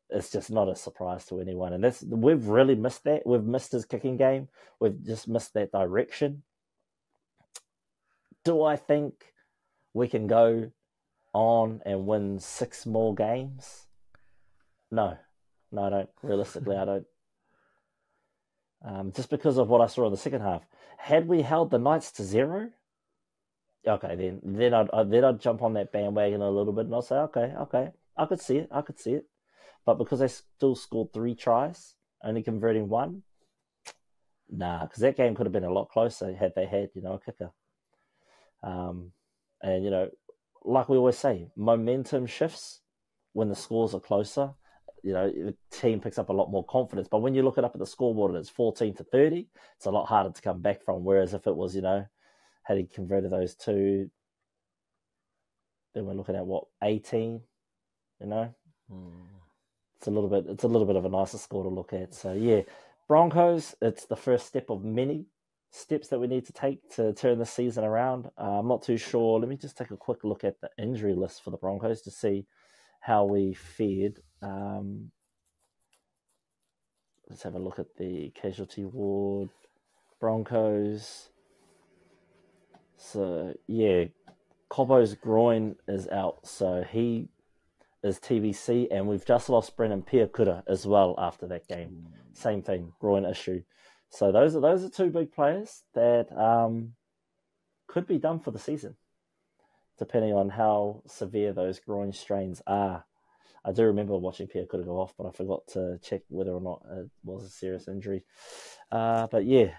It's just not a surprise to anyone. And we've really missed that. We've missed his kicking game. We've just missed that direction. Do I think we can go on and win 6 more games? No, I don't. Realistically, I don't. Just because of what I saw in the second half. Had we held the Knights to 0, okay, then I'd jump on that bandwagon a little bit and I'll say, okay, I could see it. But because they still scored 3 tries, only converting 1, nah, because that game could have been a lot closer had they had, a kicker. And, like we always say, momentum shifts when the scores are closer. The team picks up a lot more confidence. But when you look it up at the scoreboard and it's 14-30, it's a lot harder to come back from. Whereas if it was, had he converted those 2, then we're looking at 18, It's a little bit of a nicer score to look at. So yeah, Broncos, it's the first step of many steps that we need to take to turn the season around. I'm not too sure. Let me just take a quick look at the injury list for the Broncos to see how we fared. Let's have a look at the casualty ward. Broncos. So yeah, Cobbo's groin is out, so he is TBC, and we've just lost Brendan Piakura as well after that game. Same thing, groin issue. So those are 2 big players that could be done for the season, depending on how severe those groin strains are. I do remember watching Piakura go off, but I forgot to check whether or not it was a serious injury. But yeah,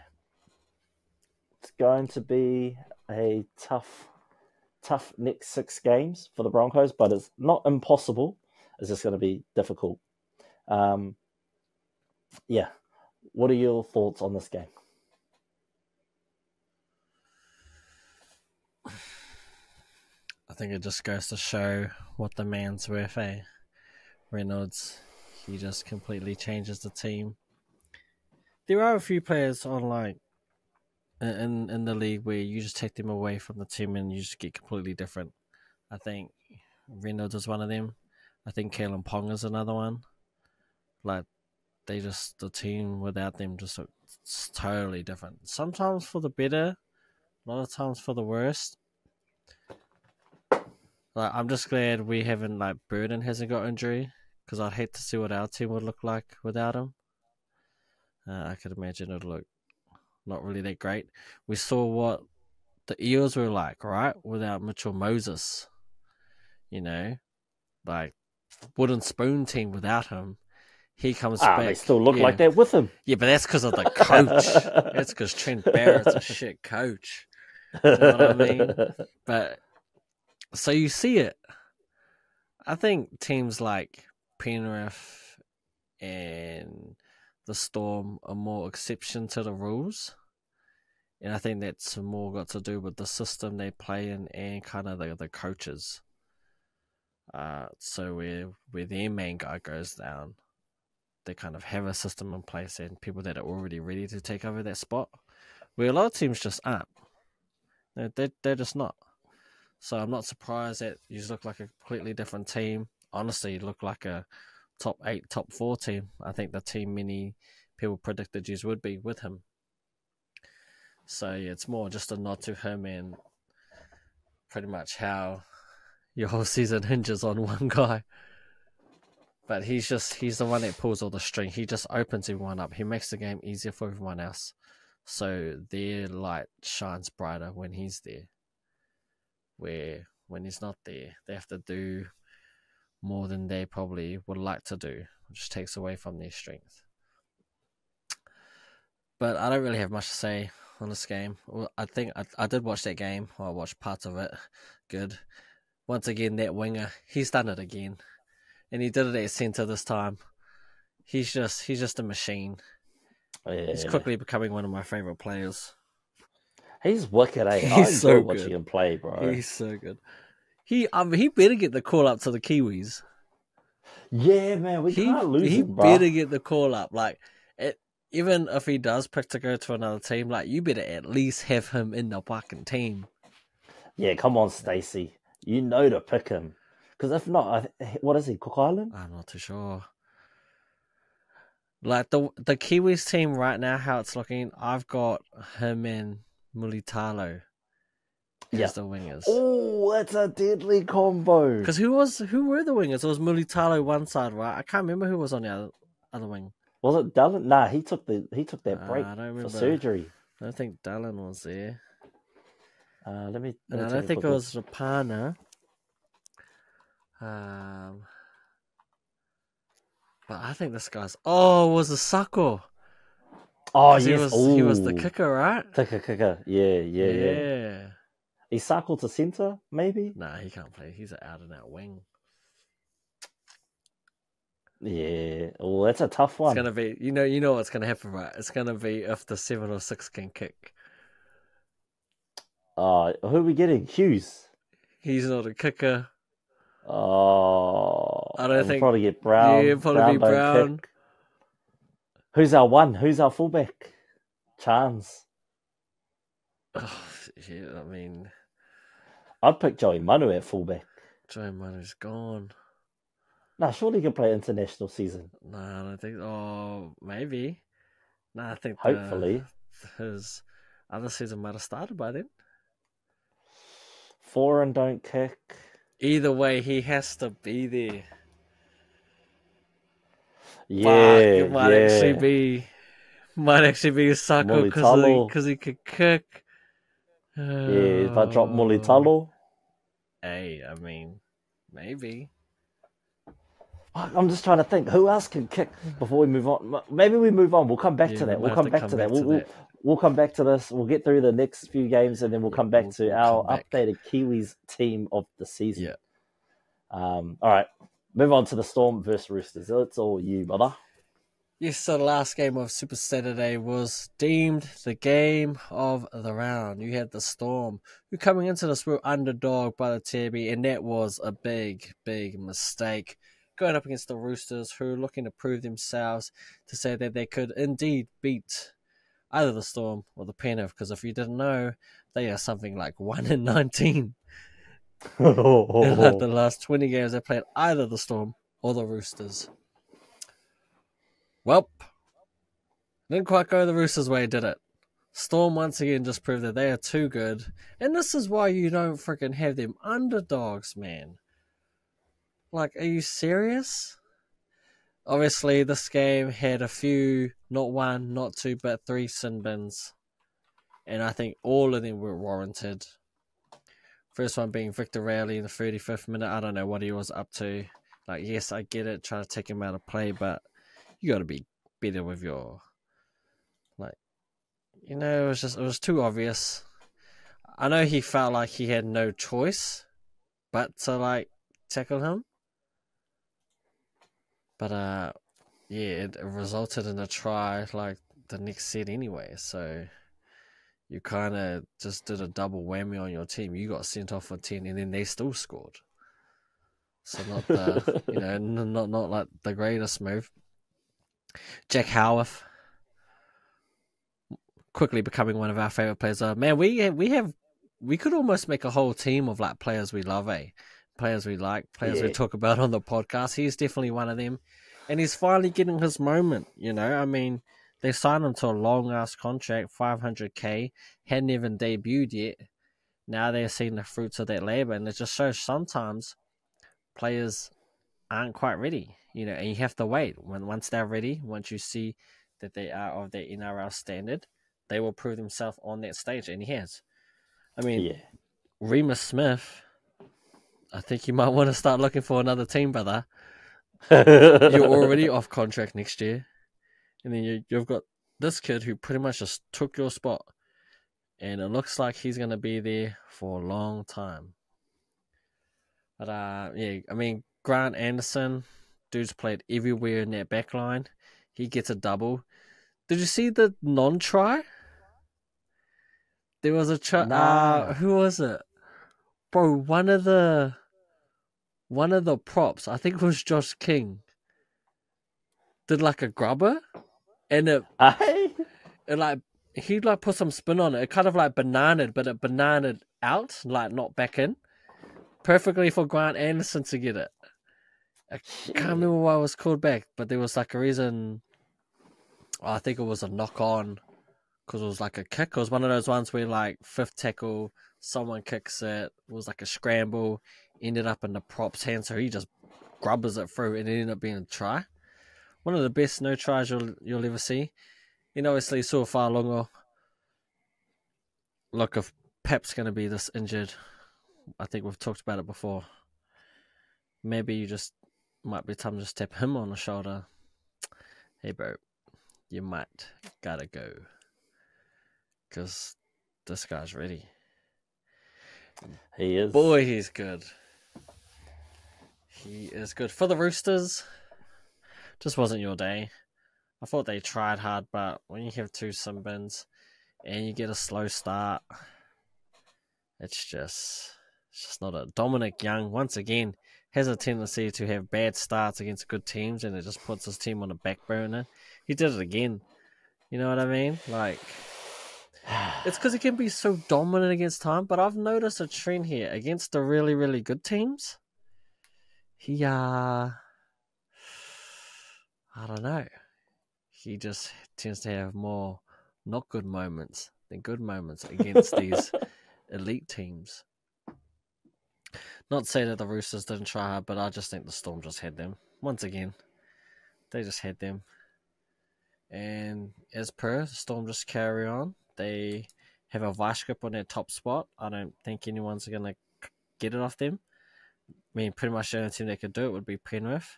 it's going to be a tough next 6 games for the Broncos, but it's not impossible. It's just going to be difficult. Yeah. What are your thoughts on this game? I think it just goes to show what the man's worth, eh? Reynolds, he just completely changes the team. There are a few players online in the league where you just take them away from the team and you just get completely different. I think Reynolds is one of them. I think Kalen Pong is another one. Like, the team without them just looks totally different. Sometimes for the better, a lot of times for the worst. Like, I'm just glad we haven't, Burden hasn't got injury, because I'd hate to see what our team would look like without him. I could imagine it'd look not really that great. We saw what the Eels were like, right? Without Mitchell Moses. Wooden spoon team without him. He comes back. They still look like that with him. Yeah, but that's because of the coach. That's because Trent Barrett's a shit coach. You know what I mean? But so you see it. I think teams like Penrith and the Storm are more exception to the rules. And I think that's more got to do with the system they play in and kind of the coaches. So where their main guy goes down, they kind of have a system in place and people that are already ready to take over that spot. Where a lot of teams just aren't. They're just not. So I'm not surprised that you look like a completely different team. Honestly, you look like a top 8, top 4 team. I think the team many people predicted you would be with him. So yeah, it's more just a nod to him and pretty much how your whole season hinges on one guy. But he's the one that pulls all the string. He just opens everyone up. He makes the game easier for everyone else. So their light shines brighter when he's there. Where when he's not there, they have to do more than they probably would like to do, which takes away from their strength. But I don't really have much to say on this game. I think I did watch that game. I watched parts of it. Good. Once again, that winger, he's done it again. And he did it at centre this time. He's just a machine. Yeah. He's quickly becoming one of my favourite players. He's wicked, eh? He's so watching him play, bro. He's so good. He better get the call up to the Kiwis. Yeah, man, we can't lose him, bro. He better get the call up. Even if he does pick to go to another team, you better at least have him in the fucking team. Yeah, come on, Stacey. You know to pick him. Because if not, what is he, Cook Island? I'm not too sure. Like the Kiwis team right now, how it's looking, I've got him and Mulitalo as the wingers. Oh, that's a deadly combo. Because who were the wingers? It was Mulitalo one side, right? I can't remember who was on the other wing. Was it Dallin? Nah, he took that break for surgery. I don't think Dallin was there. Let me I don't think it was Rapana. But I think this guy's... Oh, it was a Sako. Oh, yes. He was the kicker, right? Kicker. Yeah. He Sako to centre, maybe? Nah, he can't play. He's out and out wing. Yeah. Oh, that's a tough one. It's gonna be, you know what's gonna happen, right? It's gonna be if the 7 or 6 can kick. Who are we getting? Hughes. He's not a kicker. Oh, I don't think. Probably get Brown. Yeah, probably Brown. Kick. Who's our one? Who's our fullback? Chance. Oh, yeah, I mean, I'd pick Joey Manu at fullback. Joey Manu's gone. Nah, surely he can play international season. Nah, I don't think. Oh, maybe. Nah, I think hopefully his other season might have started by then. Foreign don't kick. Either way, he has to be there. Yeah, but it might actually be Sako because he could kick. Yeah, if I drop Mulitalo. Hey, I mean, maybe. I'm just trying to think who else can kick before we move on. Maybe we move on. We'll come back to that. We'll come back to that. We'll come back to this. We'll get through the next few games and then we'll come back to our updated Kiwis team of the season. Yeah. All right. Move on to the Storm versus Roosters. It's all you, brother. Yes, so the last game of Super Saturday was deemed the game of the round. You had the Storm, who coming into this were underdog by the Terby, and that was a big, big mistake. Going up against the Roosters, who are looking to prove themselves to say that they could indeed beat either the Storm or the Penrith, because if you didn't know, they are something like 1-19. In like the last 20 games, they played either the Storm or the Roosters. Well, didn't quite go the Roosters' way, did it? Storm once again just proved that they are too good, and this is why you don't freaking have them underdogs, man. Like, are you serious? Obviously, this game had a few, not one, not two, but 3 sin bins. And I think all of them were warranted. First one being Victor Rowley in the 35th minute. I don't know what he was up to. Like, yes, I get it, trying to take him out of play, but you got to be better with your... Like, it was too obvious. I know he felt like he had no choice but to, tackle him. But, it resulted in a try, the next set anyway. So, you kind of just did a double whammy on your team. You got sent off for 10, and then they still scored. So, not the, not like the greatest move. Jack Howarth, quickly becoming one of our favourite players. Man, we could almost make a whole team of, players we love, players we like, players we talk about on the podcast. He's definitely one of them. And he's finally getting his moment, I mean, they signed him to a long-ass contract, $500K, hadn't even debuted yet. Now they're seeing the fruits of that labour, and it just shows sometimes players aren't quite ready, and you have to wait. Once they're ready, once you see that they are of their NRL standard, they will prove themselves on that stage, and he has. I mean, Remus Smith... I think you might want to start looking for another team, brother. You're already off contract next year. And then you've got this kid who pretty much just took your spot. And it looks like he's going to be there for a long time. But, I mean, Grant Anderson, dude's played everywhere in that back line. He gets a double. Did you see the non-try? There was a try. Nah. Who was it? Bro, one of the props, I think it was Josh King, did a grubber, and he put some spin on it. It kind of bananaed, but it bananaed out, like not back in. Perfectly for Grant Anderson to get it. I can't remember why it was called back, but there was like a reason. I think it was a knock on because it was like a kick. It was one of those ones where like fifth tackle, someone kicks it. It was like a scramble, ended up in the prop's hand, so he just grubbers it through and it ended up being a try. One of the best no tries you'll ever see. And obviously so far longer. Look, if Pep's going to be this injured, I think we've talked about it before. Maybe you just might be time to just tap him on the shoulder. Hey, bro, you might gotta go. Because this guy's ready. He is. Boy, he's good. He is good. For the Roosters, just wasn't your day. I thought they tried hard, but when you have two sin bins and you get a slow start, it's just not a Dominic Young, once again, has a tendency to have bad starts against good teams and it just puts his team on the back burner. He did it again. You know what I mean? Like, it's because he can be so dominant against time, but I've noticed a trend here against the really, really good teams. He, I don't know. He just tends to have more not good moments than good moments against these elite teams. Not to say that the Roosters didn't try hard, but I just think the Storm just had them. Once again, they just had them. And as per, the Storm just carry on. They have a vice grip on their top spot. I don't think anyone's going to get it off them. I mean, pretty much the only team that could do it would be Penrith.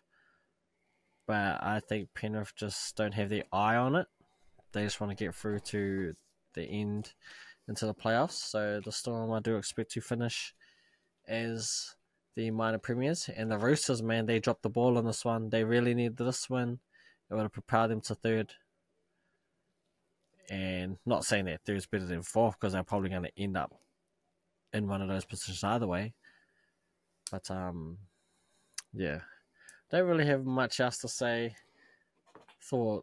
But I think Penrith just don't have their eye on it. They just want to get through to the end into the playoffs. So the Storm, I do expect to finish as the minor premiers. And the Roosters, man, they dropped the ball on this one. They really need this win. It would have propelled them to third. And not saying that third's better than fourth, because they're probably going to end up in one of those positions either way. But, yeah. Don't really have much else to say. I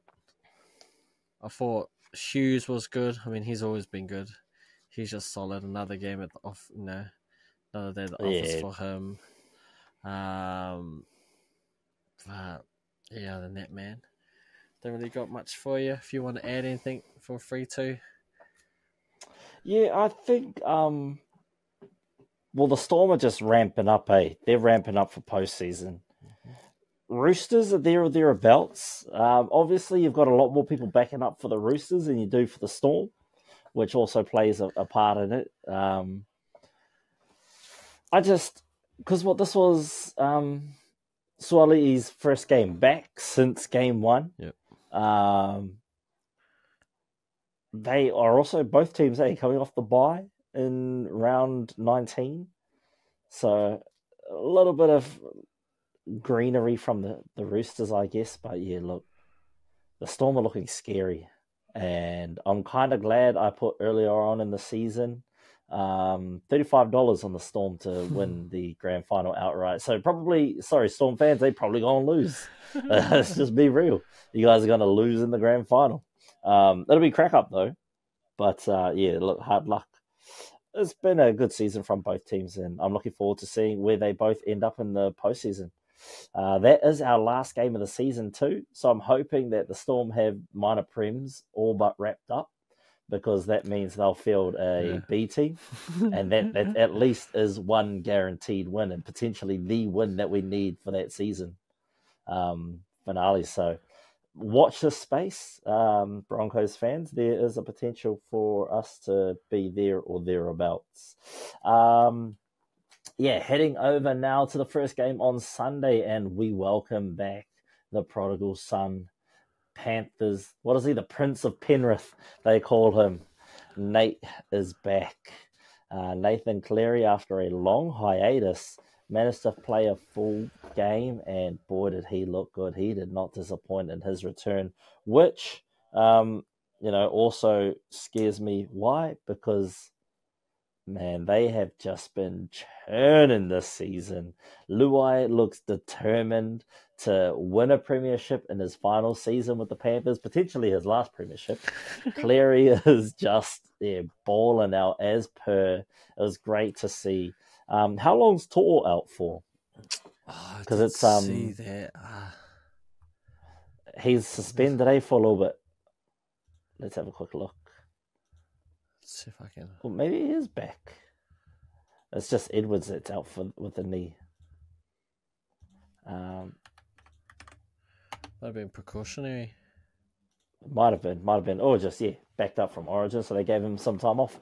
thought Hughes was good. I mean, he's always been good. He's just solid. Another game at the off, another day at the office for him. But yeah, other than that, man, don't really got much for you. If you want to add anything, feel free to. Yeah, I think well, the Storm are just ramping up, They're ramping up for postseason. Roosters are there or thereabouts. Obviously, you've got a lot more people backing up for the Roosters than you do for the Storm, which also plays a part in it. Because this was Suali'i's first game back since game one. Yep. They are also, both teams, coming off the bye in round 19. So a little bit of greenery from the Roosters, I guess. But yeah, look, the Storm are looking scary. And I'm kind of glad I put earlier on in the season $35 on the Storm to win the grand final outright. So Storm fans, they probably going to lose. Let's just be real. You guys are going to lose in the grand final. It'll be crack up though. But yeah, look, hard luck. It's been a good season from both teams, and I'm looking forward to seeing where they both end up in the postseason. That is our last game of the season too, so I'm hoping that the Storm have minor prems all but wrapped up, because that means they'll field a B team, and that at least is one guaranteed win, and potentially the win that we need for that season finale. So watch this space, Broncos fans. There is a potential for us to be there or thereabouts. Heading over now to the first game on Sunday, and we welcome back the prodigal son, Panthers. What is he? The Prince of Penrith, they call him. Nate is back. Nathan Cleary, after a long hiatus, managed to play a full game, and boy, did he look good. He did not disappoint in his return, which, also scares me. Why? Because, man, they have just been churning this season. Luai looks determined to win a premiership in his final season with the Panthers, potentially his last premiership. Cleary is just balling out as per. It was great to see. How long's To'o out for? Because it's see that. He's suspended for a little bit. Let's have a quick look. Let's see if I can. Well, maybe he is back. It's just Edwards that's out with the knee. Might have been precautionary. Might have been. Or just, backed up from Origin, so they gave him some time off.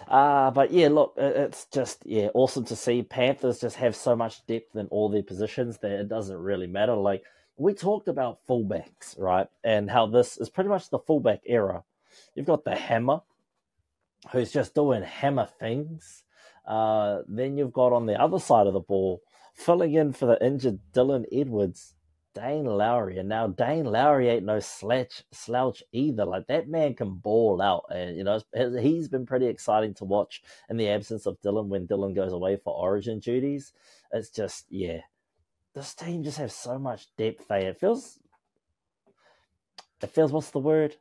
But look, it's just, awesome to see. Panthers just have so much depth in all their positions that it doesn't really matter. Like, we talked about fullbacks, right? And how this is pretty much the fullback era. You've got the hammer, who's just doing hammer things. Then you've got on the other side of the ball, filling in for the injured Dylan Edwards, Dane Lowry. And now Dane Lowry ain't no slouch either. Like, that man can ball out. And, he's been pretty exciting to watch in the absence of Dylan when Dylan goes away for Origin duties. It's just, this team just has so much depth. It feels, what's the word?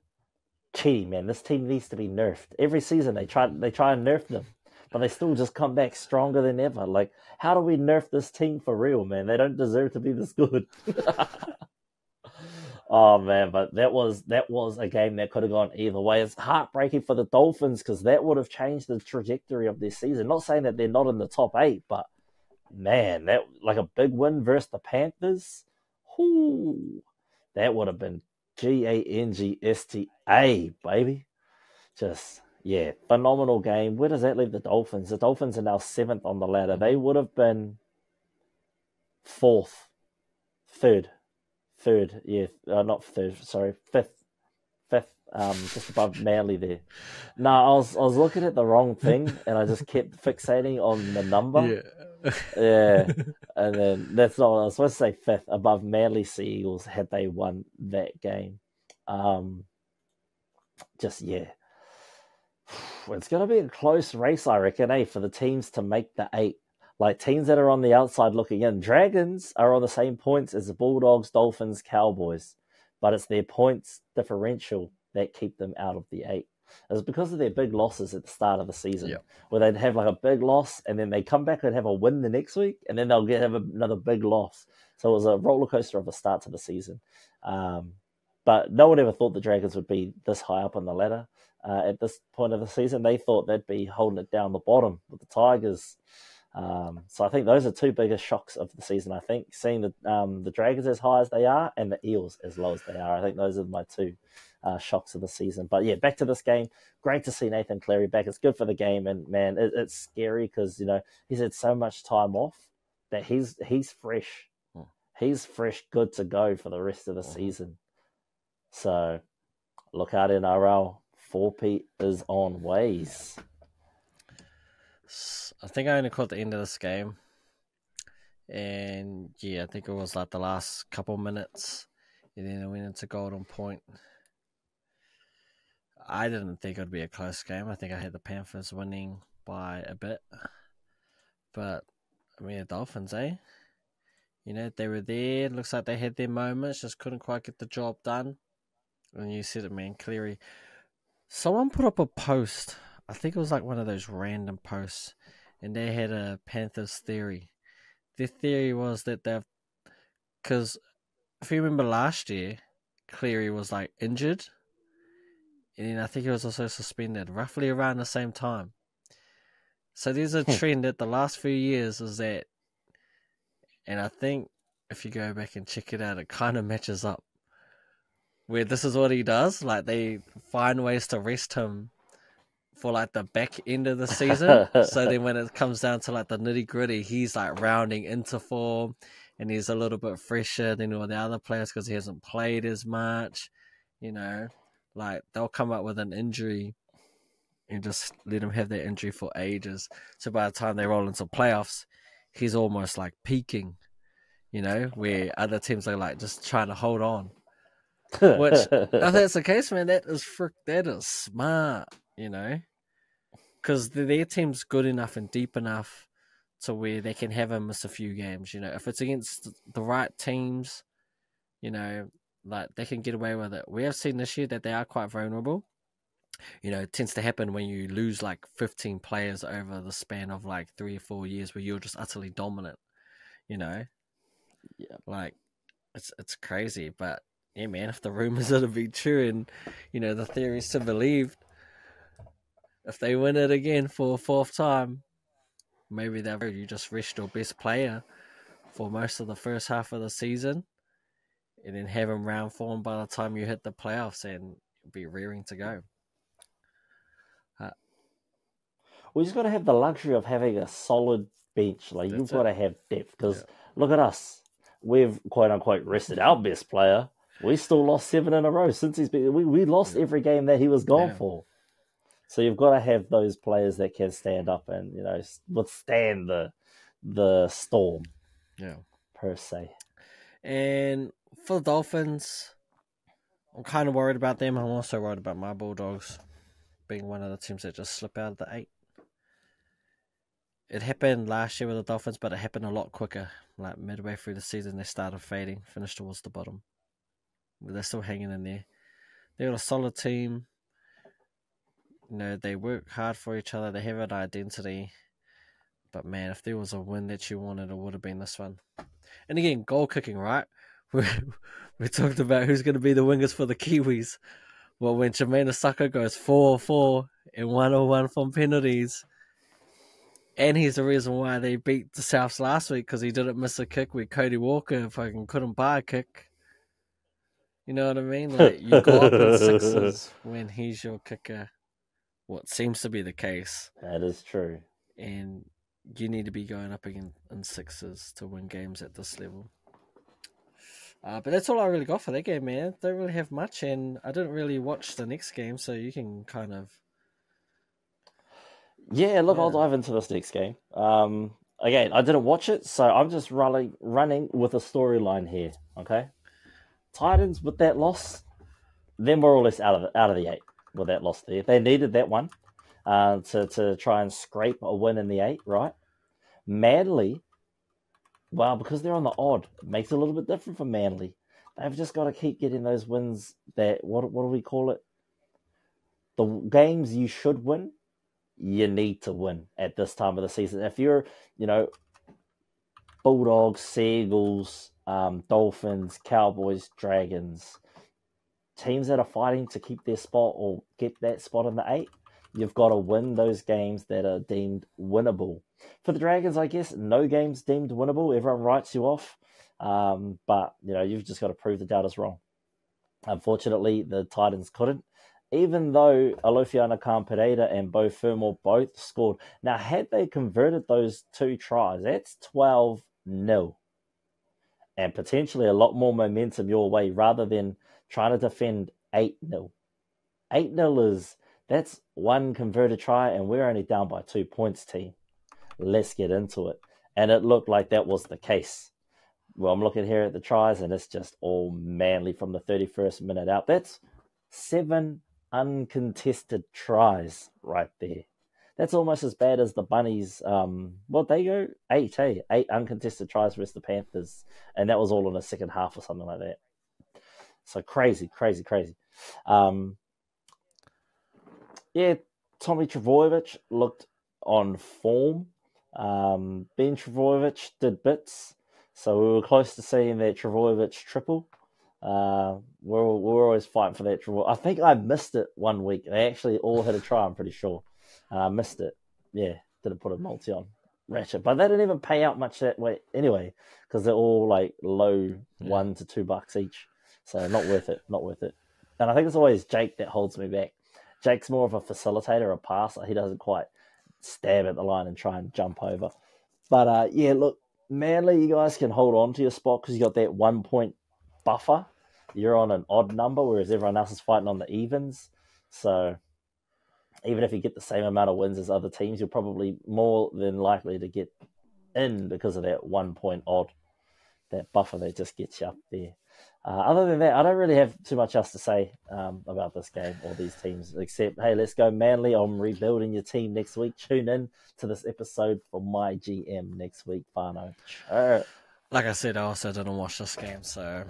Cheating, man. This team needs to be nerfed. Every season they try and nerf them, but they still just come back stronger than ever. Like, how do we nerf this team for real, man? They don't deserve to be this good. Oh man, but that was a game that could have gone either way. It's heartbreaking for the Dolphins because that would have changed the trajectory of their season. Not saying that they're not in the top 8, but man, that like a big win versus the Panthers. That would have been Gangsta, baby. Just, phenomenal game. Where does that leave the Dolphins? The Dolphins are now 7th on the ladder. They would have been 5th, just above Manly there. No, I was looking at the wrong thing, and I just kept fixating on the number. And then that's not what I was supposed to say. 5th above Manly Sea Eagles had they won that game. It's going to be a close race, I reckon, for the teams to make the 8. Like, teams that are on the outside looking in. Dragons are on the same points as the Bulldogs, Dolphins, Cowboys, but it's their points differential that keep them out of the 8. It's because of their big losses at the start of the season, where they'd have like a big loss, and then they come back and have a win the next week, and then they'll have another big loss. So it was a roller coaster of a start to the season. But no one ever thought the Dragons would be this high up on the ladder at this point of the season. They thought they'd be holding it down the bottom with the Tigers. So I think those are 2 biggest shocks of the season. I think seeing the Dragons as high as they are and the Eels as low as they are. I think those are my 2 shocks of the season. But back to this game. Great to see Nathan Cleary back. It's good for the game, and man, it's scary because he's had so much time off that he's fresh. He's fresh, good to go for the rest of the season. So look out, NRL. 4P is on ways. I think I only caught the end of this game, and I think it was like the last couple minutes, and then it went into Golden Point. I didn't think it would be a close game. I think I had the Panthers winning by a bit, but I mean the Dolphins, they were there. It looks like they had their moments, just couldn't quite get the job done. And you said it, man, Cleary. Someone put up a post. I think it was like one of those random posts, and they had a Panthers theory. Their theory was that because if you remember last year, Cleary was like injured, and then I think he was also suspended roughly around the same time. So there's a trend that the last few years is that, and I think if you go back and check it out, it kind of matches up. Where this is what he does, like they find ways to rest him for like the back end of the season. So then when it comes down to like the nitty gritty, he's like rounding into form and he's a little bit fresher than all the other players because he hasn't played as much. Like they'll come up with an injury and just let him have that injury for ages. So by the time they roll into playoffs, he's almost like peaking, where other teams are like just trying to hold on. Which, if that's the case, man, that is smart, because their team's good enough and deep enough to where they can have him miss a few games. If it's against the right teams, like they can get away with it. We have seen this year that they are quite vulnerable. It tends to happen when you lose like 15 players over the span of like 3 or 4 years where you're just utterly dominant. Yeah. Like it's crazy, but yeah, man, if the rumors are to be true and the theories to believe, if they win it again for a fourth time, maybe you just rest your best player for most of the first half of the season, and then have him round form by the time you hit the playoffs and be rearing to go. We just got to have the luxury of having a solid bench. Like, you've got to have depth, because look at us. We've quote unquote rested our best player. We still lost 7 in a row since he's been. We lost every game that he was gone for. So you've got to have those players that can stand up and withstand the storm. Yeah, per se. And for the Dolphins, I'm kind of worried about them. I'm also worried about my Bulldogs being one of the teams that just slip out of the 8. It happened last year with the Dolphins, but it happened a lot quicker. Like midway through the season, they started fading, finished towards the bottom. But they're still hanging in there. They're a solid team. They work hard for each other. They have an identity. But man, if there was a win that you wanted, it would have been this one. And again, goal kicking, right? We talked about who's going to be the wingers for the Kiwis. Well, when Jermaine Osaka goes 4-4 and 101 from penalties, and he's the reason why they beat the Souths last week, because he didn't miss a kick where Cody Walker fucking couldn't buy a kick. You know what I mean? Like, you go up in sixes when he's your kicker. What seems to be the case. That is true. And you need to be going up again in sixes to win games at this level. But that's all I really got for that game, man. Don't really have much, and I didn't really watch the next game, so you can kind of... Yeah, look, I'll dive into this next game. Again, I didn't watch it, so I'm just running with a storyline here, okay? Titans, with that loss, they're more or less out of the 8 with that loss there. They needed that one to try and scrape a win in the 8, right? Manly, well, because they're on the odd, it makes it a little bit different for Manly. They've just got to keep getting those wins that, what do we call it? The games you should win, you need to win at this time of the season. If you're, Bulldogs, Sea Eagles, Dolphins, Cowboys, Dragons, teams that are fighting to keep their spot or get that spot in the 8, you've got to win those games that are deemed winnable. For the Dragons, I guess, no game's deemed winnable. Everyone writes you off. But, you've just got to prove the doubters wrong. Unfortunately, the Titans couldn't. Even though Alofiana Khan-Pereira and Bo Fermor both scored. Now, had they converted those 2 tries, that's 12-0. And potentially a lot more momentum your way rather than trying to defend 8-0. 8-0 that's 1 converted try, and we're only down by 2 points, team. Let's get into it. And it looked like that was the case. Well, I'm looking here at the tries, and it's just all Manly from the 31st minute out. That's 7 uncontested tries right there. That's almost as bad as the Bunnies. They go 8, 8 uncontested tries versus the Panthers, and that was all in the second half or something like that. So crazy. Tommy Trbojevic looked on form. Ben Trbojevic did bits, so we were close to seeing that Trbojevic triple. We're always fighting for that Trbojevic. I think I missed it one week. They actually all had a try, I'm pretty sure. I missed it. Yeah, didn't put a multi on Ratchet, but they didn't even pay out much that way anyway, because they're all like low $1 to $2 each. So not worth it. And I think it's always Jake that holds me back. Jake's more of a facilitator, a passer. He doesn't quite stab at the line and try and jump over. But look, Manly, you guys can hold on to your spot because you got that 1 point buffer. You're on an odd number, whereas everyone else is fighting on the evens. So even if you get the same amount of wins as other teams, you're probably more than likely to get in because of that 1 point odd. That buffer that just gets you up there. Other than that, I don't really have too much else to say about this game or these teams, except, hey, let's go Manly. I'm rebuilding your team next week. Tune in to this episode for MyGM next week, Fano. Like I said, I also didn't watch this game, so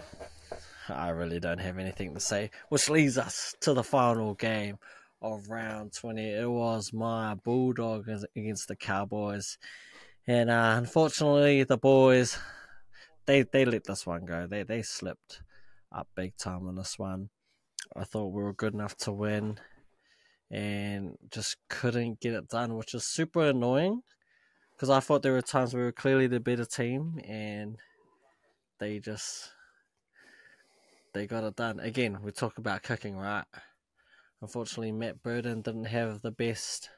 I really don't have anything to say. Which leads us to the final game of round 20. It was my Bulldogs against the Cowboys. And unfortunately, the boys, they let this one go. They slipped up big time on this one. I thought we were good enough to win and just couldn't get it done, which is super annoying because I thought there were times we were clearly the better team and they got it done. Again, we talk about kicking, right? Unfortunately, Matt Burden didn't have the best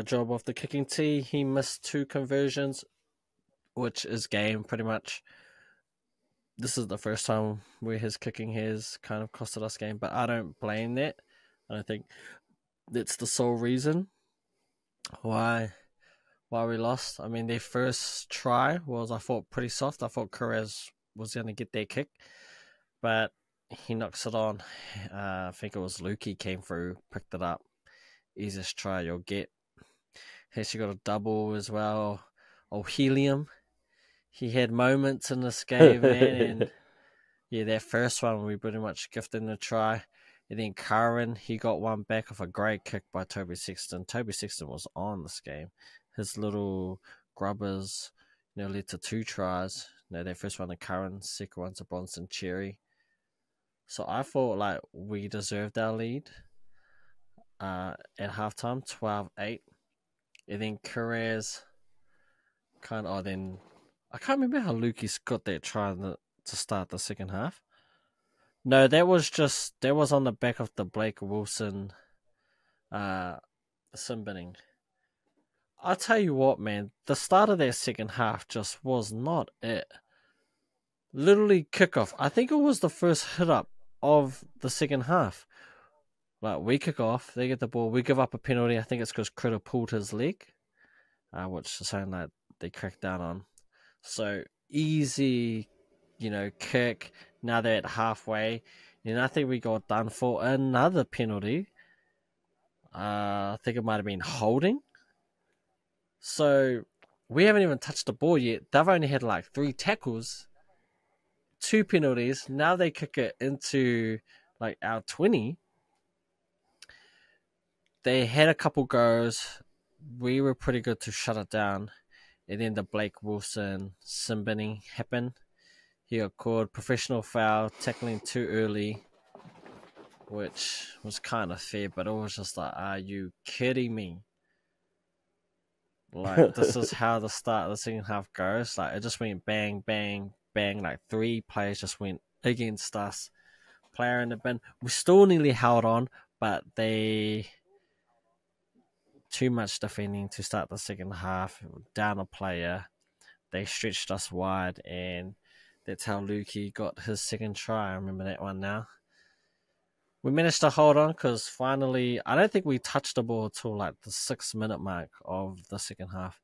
job off the kicking tee. He missed 2 conversions, which is game pretty much. This is the first time where his kicking has kind of costed us game, but I don't blame that. I don't think that's the sole reason why we lost. I mean, their first try was, I thought, pretty soft. I thought Perez was going to get their kick, but he knocks it on. I think it was Lukey came through, picked it up. Easiest try you'll get. He actually got a double as well. Oh, Helium. He had moments in this game, man. And yeah, that first one, we pretty much gifted him a try. And then Curran, he got one back off a great kick by Toby Sexton. Toby Sexton was on this game. His little grubbers, led to 2 tries. That first one to Curran, second one to Bronson Cherry. So I thought like we deserved our lead at halftime, 12-8. And then Perez then I can't remember how Lukey's got that try to start the second half. No, that was on the back of the Blake Wilson sin-binning. I'll tell you what, man, the start of that second half just was not it. Literally kickoff. I think it was the first hit up of the second half. Like, we kick off, they get the ball, we give up a penalty. I think it's because Critter pulled his leg, which is something that they cracked down on. So, easy, kick. Now they're at halfway. And I think we got done for another penalty. I think it might have been holding. So, we haven't even touched the ball yet. They've only had like 3 tackles, 2 penalties. Now they kick it into like our 20. They had a couple goes. We were pretty good to shut it down. And then the Blake Wilson sin-binning happened. He got called professional foul, tackling too early, which was kind of fair, but it was just like, are you kidding me? Like, this is how the start of the second half goes. Like, it just went bang, bang, bang. Like, 3 players just went against us. Player in the bin. We still nearly held on, but they... Too much defending to start the second half. Down a player. They stretched us wide, and that's how Lukey got his second try. I remember that one now. We managed to hold on because finally, I don't think we touched the ball until like the 6-minute mark of the second half.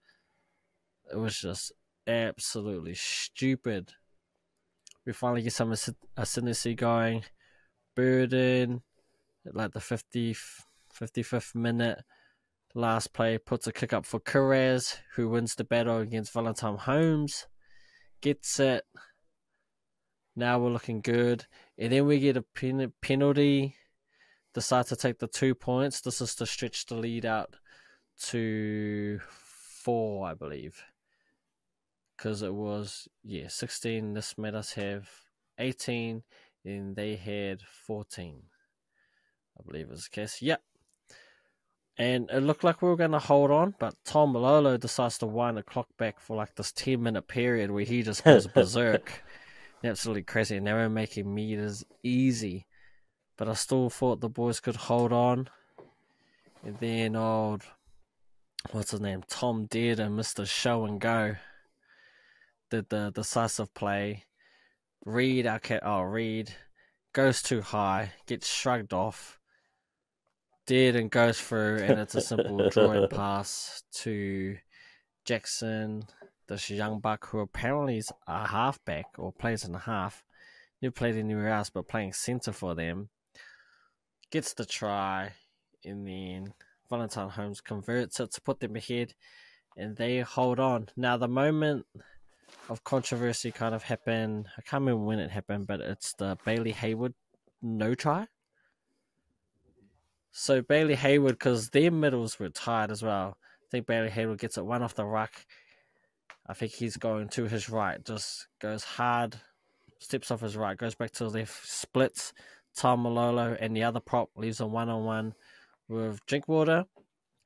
It was just absolutely stupid. We finally get some ascendancy going. Burden, at like the 55th minute. Last play puts a kick up for Perez, who wins the battle against Valentine Holmes. Gets it. Now we're looking good. And then we get a penalty. Decide to take the 2 points. This is to stretch the lead out to 4, I believe. Because it was, 16. This made us have 18. And they had 14. I believe is the case. Yep. And it looked like we were going to hold on, but Tom Malolo decides to wind the clock back for like this 10-minute period where he just goes berserk. Absolutely crazy. And they were making meters easy. But I still thought the boys could hold on. And then what's his name? Tom did and Mr. Show and Go did the decisive play. Reed goes too high, gets shrugged off. Did and goes through, and it's a simple drawing pass to Jackson, this young buck who apparently is a halfback or plays in a half. Never played anywhere else, but playing centre for them. Gets the try, and then Valentine Holmes converts it to put them ahead, and they hold on. Now, the moment of controversy kind of happened. I can't remember when it happened, but it's the Bailey Hayward no try. So Bailey Hayward, because their middles were tied as well. I think Bailey Hayward gets it one off the ruck. I think he's going to his right, just goes hard, steps off his right, goes back to his left, splits Tom Malolo and the other prop, leaves a one-on-one with Drinkwater.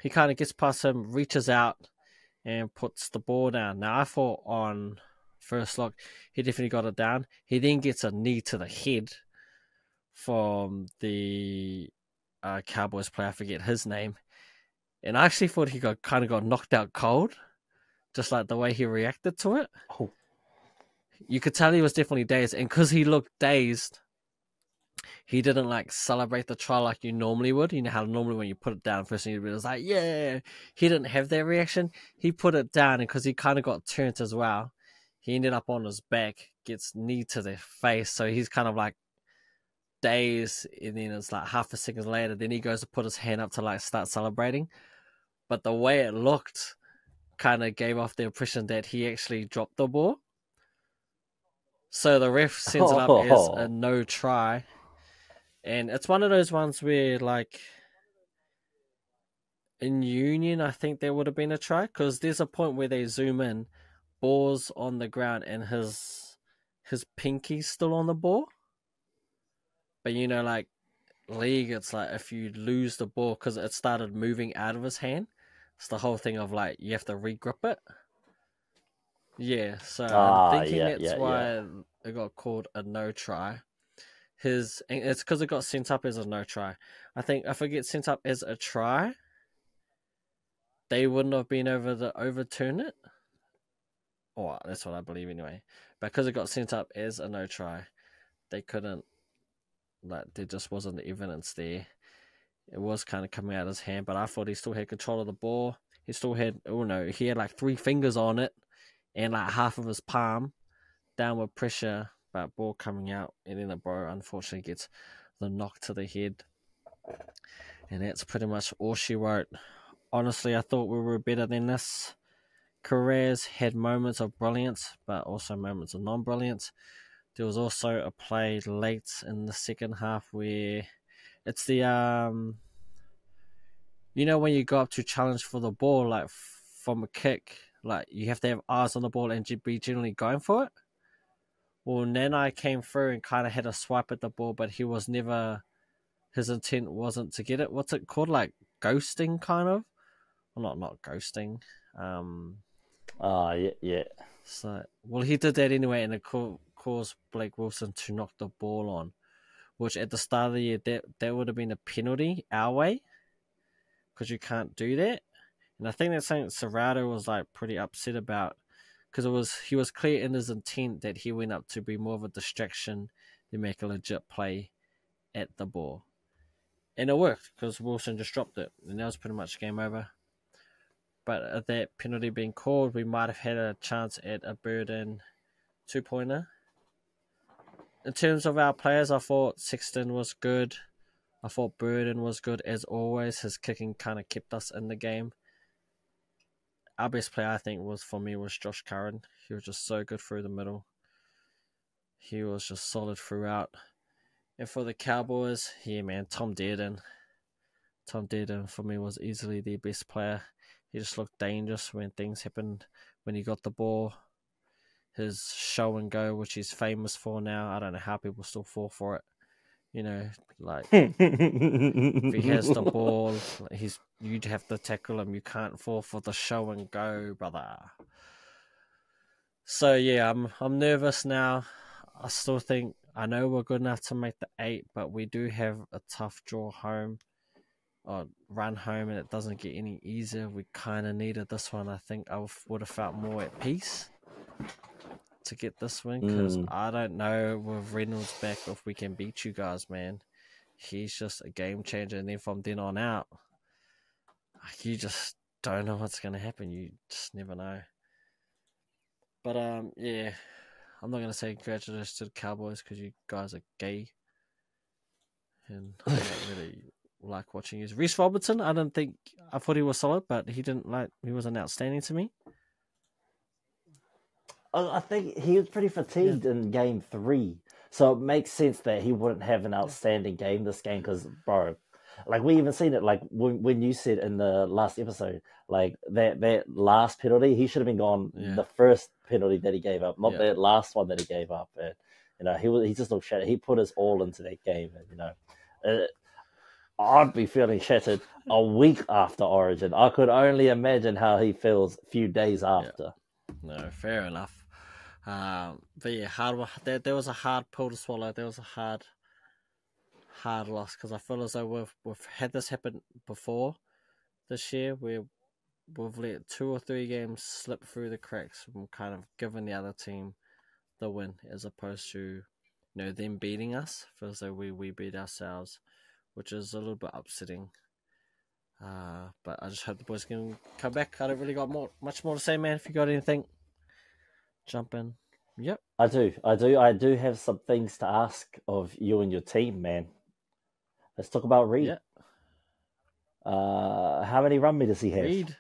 He kind of gets past him, reaches out, and puts the ball down. Now, I thought on first look, he definitely got it down. He then gets a knee to the head from the Cowboys player. I forget his name. And I actually thought he kind of got knocked out cold, just like the way he reacted to it. Oh. You could tell he was definitely dazed. And because he looked dazed, he didn't like celebrate the try like you normally would. You know how normally when you put it down, first thing you'd be like, yeah. He didn't have that reaction. He put it down, and because he kind of got turned as well, he ended up on his back, gets knee to the face. So he's kind of like dazed, and then it's like half a second later, then he goes to put his hand up to like start celebrating. But the way it looked kind of gave off the impression that he actually dropped the ball. So the ref sends it up as a no try. And it's one of those ones where, like, in Union, I think there would have been a try, because there's a point where they zoom in, ball's on the ground, and his pinky's still on the ball. But, you know, like, league, it's like if you lose the ball because it started moving out of his hand, it's the whole thing of, like, you have to re-grip it. Yeah, so I'm thinking that's why it got called a no try. It's because it got sent up as a no try. I think if it gets sent up as a try, they wouldn't have been able to overturn it. Or that's what I believe anyway. But because it got sent up as a no try, they couldn't. Like, there just wasn't the evidence there. It was kind of coming out of his hand, but I thought he still had control of the ball. He still had, he had like 3 fingers on it and like half of his palm, downward pressure, but ball coming out, and then the bro unfortunately gets the knock to the head. And that's pretty much all she wrote. Honestly, I thought we were better than this. Carrez had moments of brilliance, but also moments of non-brilliance. There was also a play late in the second half where it's the, when you go up to challenge for the ball, like from a kick, like you have to have eyes on the ball and be generally going for it. Well, Nanai came through and kind of had a swipe at the ball, but his intent wasn't to get it. What's it called? Like ghosting, kind of? Well, not ghosting. Yeah. So, well, he did that anyway, and it caused Blake Wilson to knock the ball on, which at the start of the year, that would have been a penalty our way, because you can't do that. And I think that's something Serrato was like pretty upset about, because he was clear in his intent that he went up to be more of a distraction than make a legit play at the ball. And it worked, because Wilson just dropped it, and that was pretty much game over. But at that penalty being called, we might have had a chance at a Burden 2-pointer. In terms of our players, I thought Sexton was good. I thought Burden was good as always. His kicking kind of kept us in the game. Our best player, I think, was Josh Curran. He was just so good through the middle. He was just solid throughout. And for the Cowboys, yeah, man, Tom Dearden. Tom Dearden, for me, was easily their best player. He just looked dangerous when things happened, when he got the ball. His show and go, which he's famous for now. I don't know how people still fall for it. Like, if he has the ball, you'd have to tackle him. You can't fall for the show and go, brother. So yeah, I'm nervous now. I still think, I know we're good enough to make the 8, but we do have a tough draw home, or run home, and it doesn't get any easier. We kind of needed this one. I think I would have felt more at peace to get this win, because I don't know with Reynolds back if we can beat you guys, man. He's just a game changer, and then from then on out, you just don't know what's going to happen. You just never know. But yeah, I'm not going to say congratulations to the Cowboys, because you guys are gay, and I don't really like watching you. Reece Robertson, I thought he was solid, but he wasn't outstanding to me. I think he was pretty fatigued in game 3. So it makes sense that he wouldn't have an outstanding game this game because, bro, like we even seen it like when you said in the last episode, like that last penalty, he should have been gone the first penalty that he gave up, not that last one that he gave up. And, he just looked shattered. He put his all into that game. And, I'd be feeling shattered a week after Origin. I could only imagine how he feels a few days after. No, fair enough. But yeah, there was a hard pill to swallow. There was a hard loss because I feel as though we've had this happen before this year where we've let 2 or 3 games slip through the cracks and kind of given the other team the win as opposed to them beating us. Feels like we beat ourselves, which is a little bit upsetting. But I just hope the boys can come back. I don't really got much more to say, man. If you got anything, jump in. Yep. I do have some things to ask of you and your team, man. Let's talk about Reed. Yeah. How many run meters he have? Reed?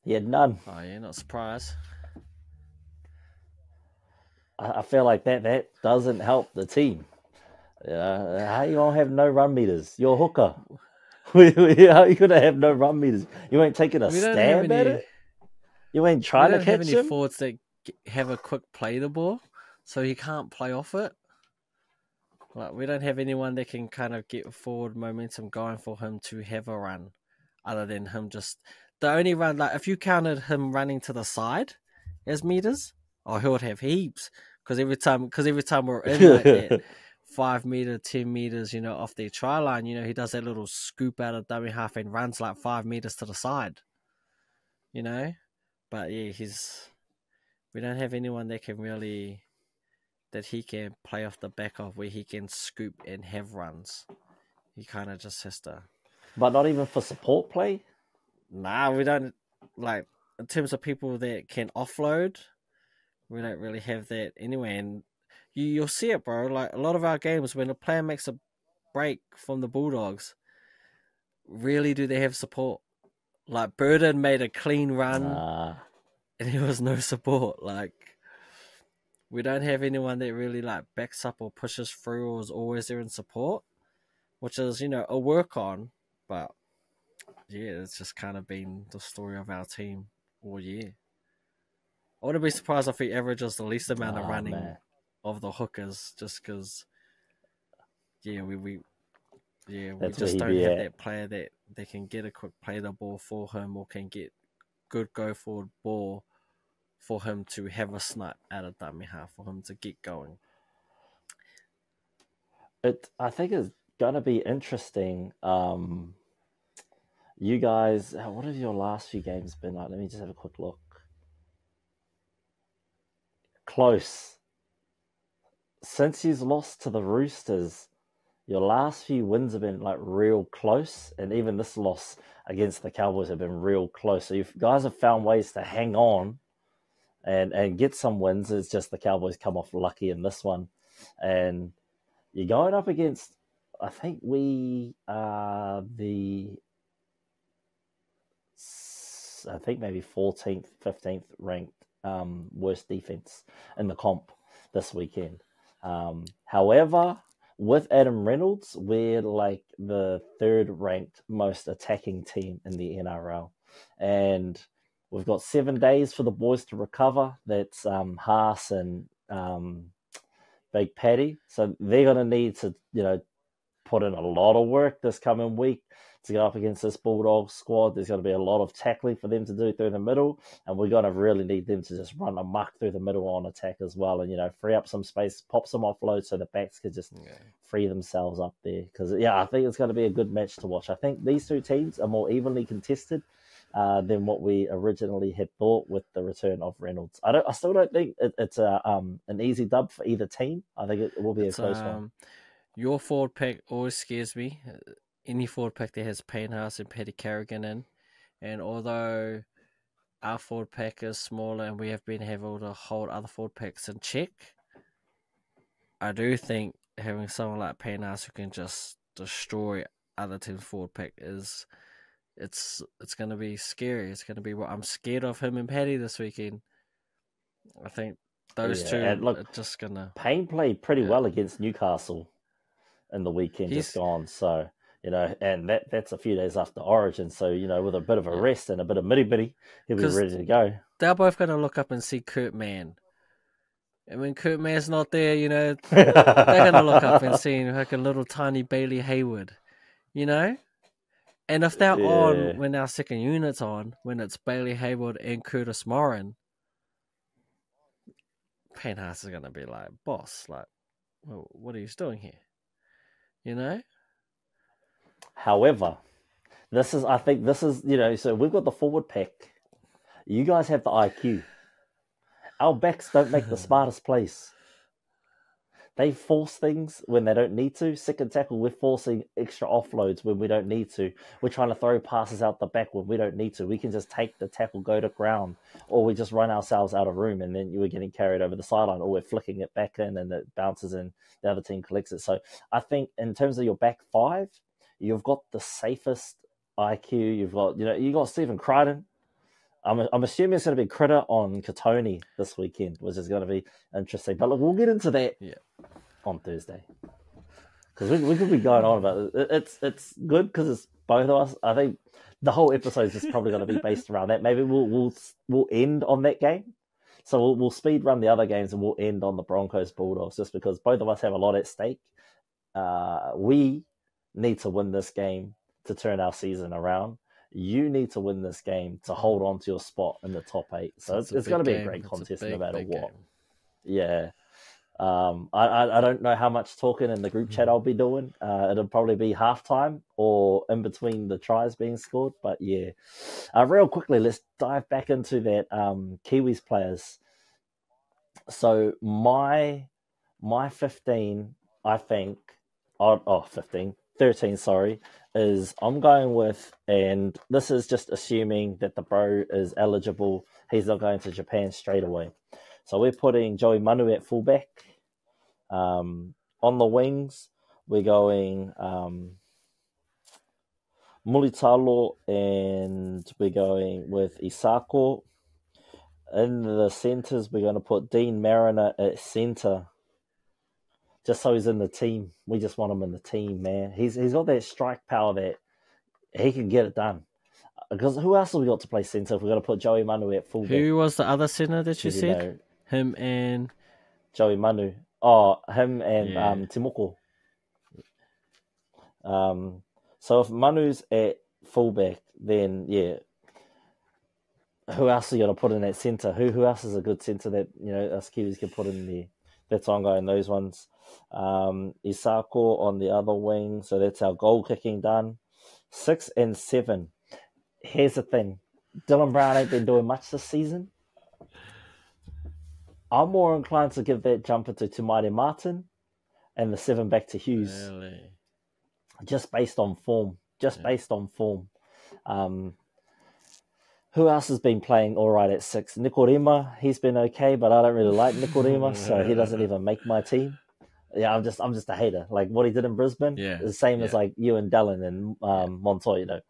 He had none. Oh, yeah, not surprised. I feel like that doesn't help the team. How you gonna have no run meters? You're a hooker. How you gonna have no run meters? You ain't taking a stab at it? You ain't trying to catch him? We don't have any forwards that have a quick play the ball, so he can't play off it. Like, we don't have anyone that can kind of get forward momentum going for him to have a run, other than him just... The only run, like, if you counted him running to the side as meters, he would have heaps. Because every time we're in like that 5 meter, 10 meters, off the try line, he does that little scoop out of dummy half and runs like 5 meters to the side. But yeah, we don't have anyone that he can play off the back of where he can scoop and have runs. He kind of just has to. But not even for support play? Nah, we don't, like, in terms of people that can offload, we don't really have that anyway. And you'll see it, bro. Like, a lot of our games, when a player makes a break from the Bulldogs, really do they have support? Like, Burden made a clean run, and there was no support. Like, we don't have anyone that really, like, backs up or pushes through or is always there in support, which is, a work on. But, yeah, it's just kind of been the story of our team all year. I wouldn't be surprised if he averages the least amount of running of the hookers, just because, we just don't have that player that they can get a quick play the ball for him or can get good go forward ball for him to have a snipe out of dummy half for him to get going. I think it's gonna be interesting. You guys, what have your last few games been like? Let me just have a quick look. Close. Since you've lost to the Roosters, your last few wins have been like real close, and even this loss against the Cowboys have been real close. So you guys have found ways to hang on and get some wins. It's just the Cowboys come off lucky in this one, and you're going up against. I think we are maybe 14th, 15th ranked worst defense in the comp this weekend. However, with Adam Reynolds, we're like the 3rd ranked most attacking team in the NRL. And we've got 7 days for the boys to recover. That's Haas and Big Paddy. So they're going to need to, put in a lot of work this coming week to go up against this Bulldogs squad. There's going to be a lot of tackling for them to do through the middle, and we're going to really need them to just run amok through the middle on attack as well, and free up some space, pop some offloads so the backs could just free themselves up there. Because I think it's going to be a good match to watch. I think these two teams are more evenly contested than what we originally had thought with the return of Reynolds. I still don't think it's an easy dub for either team. I think it will be a close one. Your forward pack always scares me. Any forward pack that has Payne Haas and Paddy Carrigan in. And although our forward pack is smaller and we have been able to hold other forward packs in check, I do think having someone like Payne Haas who can just destroy other teams' forward pack it's going to be scary. It's going to be what I'm scared of him and Paddy this weekend. I think those two and look, are just gonna. Payne played pretty well against Newcastle in the weekend just gone. So, and that's a few days after Origin. So, with a bit of a rest and a bit of mitty-bitty, he'll be ready to go. They're both going to look up and see Kurt Mann. And when Kurt Mann's not there, they're going to look up and see like a little tiny Bailey Hayward, And if they're on when our second unit's on, when it's Bailey Hayward and Curtis Morin, Payne Haas is going to be like, boss, like, well, what are you doing here? However, I think this is, so we've got the forward pack. You guys have the IQ. Our backs don't make the smartest plays. They force things when they don't need to. Second tackle, we're forcing extra offloads when we don't need to. We're trying to throw passes out the back when we don't need to. We can just take the tackle, go to ground, or we just run ourselves out of room, and then we're getting carried over the sideline, or we're flicking it back in, and it bounces in, the other team collects it. So I think in terms of your back five, you've got the safest IQ. You've got Stephen Crichton. I'm assuming it's going to be Critter on Katoni this weekend, which is going to be interesting. But look, we'll get into that on Thursday, because we could be going on about it. It's good because it's both of us. I think the whole episode is probably going to be based around that. Maybe we'll end on that game, so we'll speed run the other games and we'll end on the Broncos Bulldogs, just because both of us have a lot at stake. We need to win this game to turn our season around. You need to win this game to hold on to your spot in the top 8. So it's going to be a great contest no matter what. Game. Yeah. I don't know how much talking in the group chat I'll be doing. It'll probably be halftime or in between the tries being scored. But yeah. Real quickly, let's dive back into that Kiwis players. So my 15, I think, 13, sorry, is I'm going with, and this is just assuming that the bro is eligible. He's not going to Japan straight away. So we're putting Joey Manu at fullback. On the wings, we're going Mulitalo, and we're going with Isako. In the centres, we're going to put Dean Mariner at centre. Just so he's in the team. We just want him in the team, man. He's got that strike power that he can get it done. Because who else have we got to play centre if we're going to put Joey Manu at fullback? Who was the other centre that you said? Him and... Joey Manu. Oh, him and Timoko. So if Manu's at fullback, then, who else are you going to put in at centre? Who else is a good centre that, us Kiwis can put in there? That's why I'm going those ones. Isako on the other wing. So that's our goal kicking done. 6 and 7. Here's the thing. Dylan Brown ain't been doing much this season. I'm more inclined to give that jumper to Tumaini Martin and the 7 back to Hughes. Really? Just based on form. Who else has been playing all right at 6? Nikorima, he's been okay, but I don't really like Nikorima, so he doesn't even make my team. Yeah, I'm just a hater. Like what he did in Brisbane, is the same as like you and Dallin and Montoya.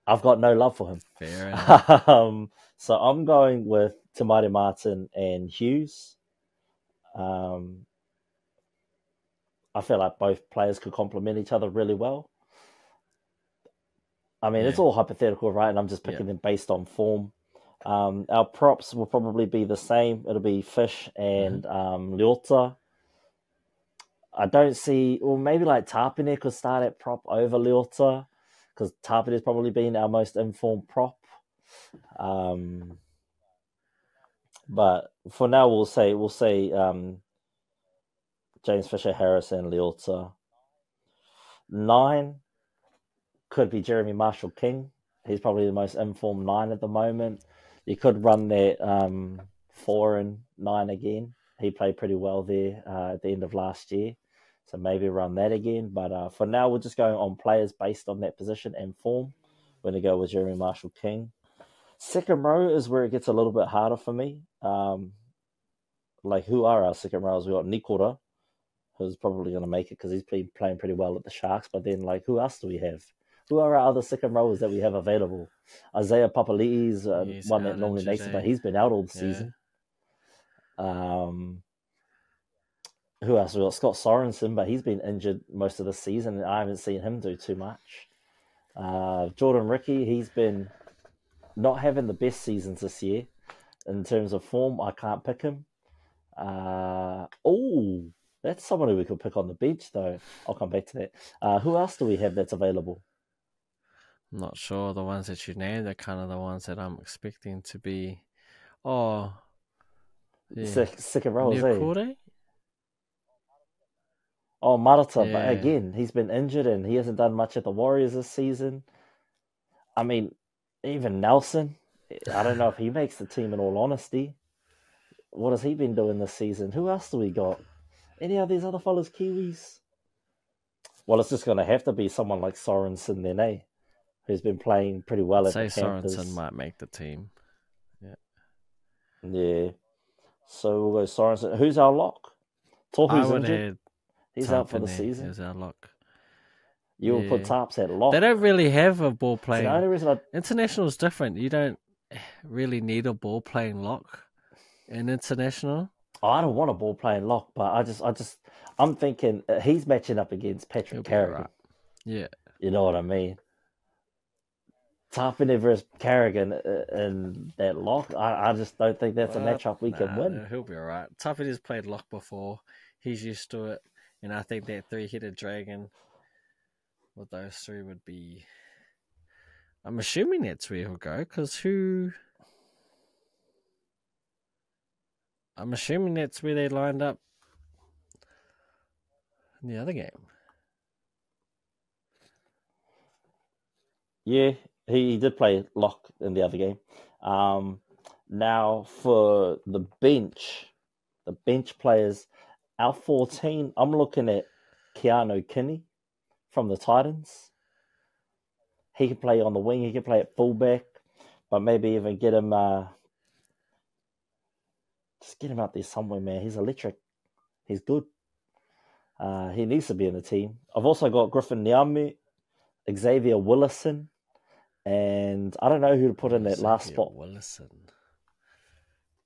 I've got no love for him. Fair enough. So I'm going with Tumaini Martin and Hughes. I feel like both players could complement each other really well. I mean, it's all hypothetical, right? And I'm just picking them based on form. Our props will probably be the same. It'll be Fish and Leota. I don't see... Well, maybe like Tapine could start at prop over Leota, because Tapine has probably been our most informed prop. But for now, we'll say James Fisher-Harris and Leota. 9... could be Jeremy Marshall-King. He's probably the most informed 9 at the moment. You could run that 4 and 9 again. He played pretty well there at the end of last year. So maybe run that again. But for now, we're just going on players based on that position and form. We're going to go with Jeremy Marshall-King. Second row is where it gets a little bit harder for me. Who are our second rows? We've got Nikora, who's probably going to make it because he's been playing pretty well at the Sharks. But then, who else do we have? Who are our other second rowers that we have available? Isaiah Papali'i is one that normally makes it, but he's been out all the season. Who else? We've got Scott Sorensen, but he's been injured most of the season, and I haven't seen him do too much. Jordan Ricky, he's been not having the best seasons this year. In terms of form, I can't pick him. That's someone who we could pick on the bench, though. I'll come back to that. Who else do we have that's available? I'm not sure. The ones that you named are kind of the ones that I'm expecting to be. Oh, yeah. Second rows, eh? Kore? Oh, Marata, Yeah. but again, he's been injured and he hasn't done much at the Warriors this season. I mean, even Nelson, I don't know if he makes the team in all honesty. What has he been doing this season? Who else do we got? Any of these other fellas, Kiwis? Well, it's just going to have to be someone like Sorensen then, eh? Who's been playing pretty well at the Panthers. Sorensen might make the team. Yeah. So we'll go Sorensen. Who's our lock? Tohu's injured. He's out for the season. He's our lock. You will put Tarps at lock. They don't really have a ball playing. The only reason International is different. You don't really need a ball playing lock in international. I don't want a ball playing lock, but I'm thinking he's matching up against Patrick Carrigan. Right. Yeah, you know what I mean. Tarpany versus Carrigan in that lock. I just don't think that's a matchup we can win. He'll be all right. Tarpany's played lock before. He's used to it. And I think that three-headed dragon with those three would be... I'm assuming that's where he'll go, because I'm assuming that's where they lined up in the other game. Yeah, he did play lock in the other game. Now, for the bench players... Our 14, I'm looking at Keanu Kinney from the Titans. He can play on the wing. He can play at fullback, but maybe even get him. Just get him out there somewhere, man. He's electric. He's good. He needs to be in the team. I've also got Griffin Niamu, Xavier Willison, and I don't know who to put in that last spot. Willison.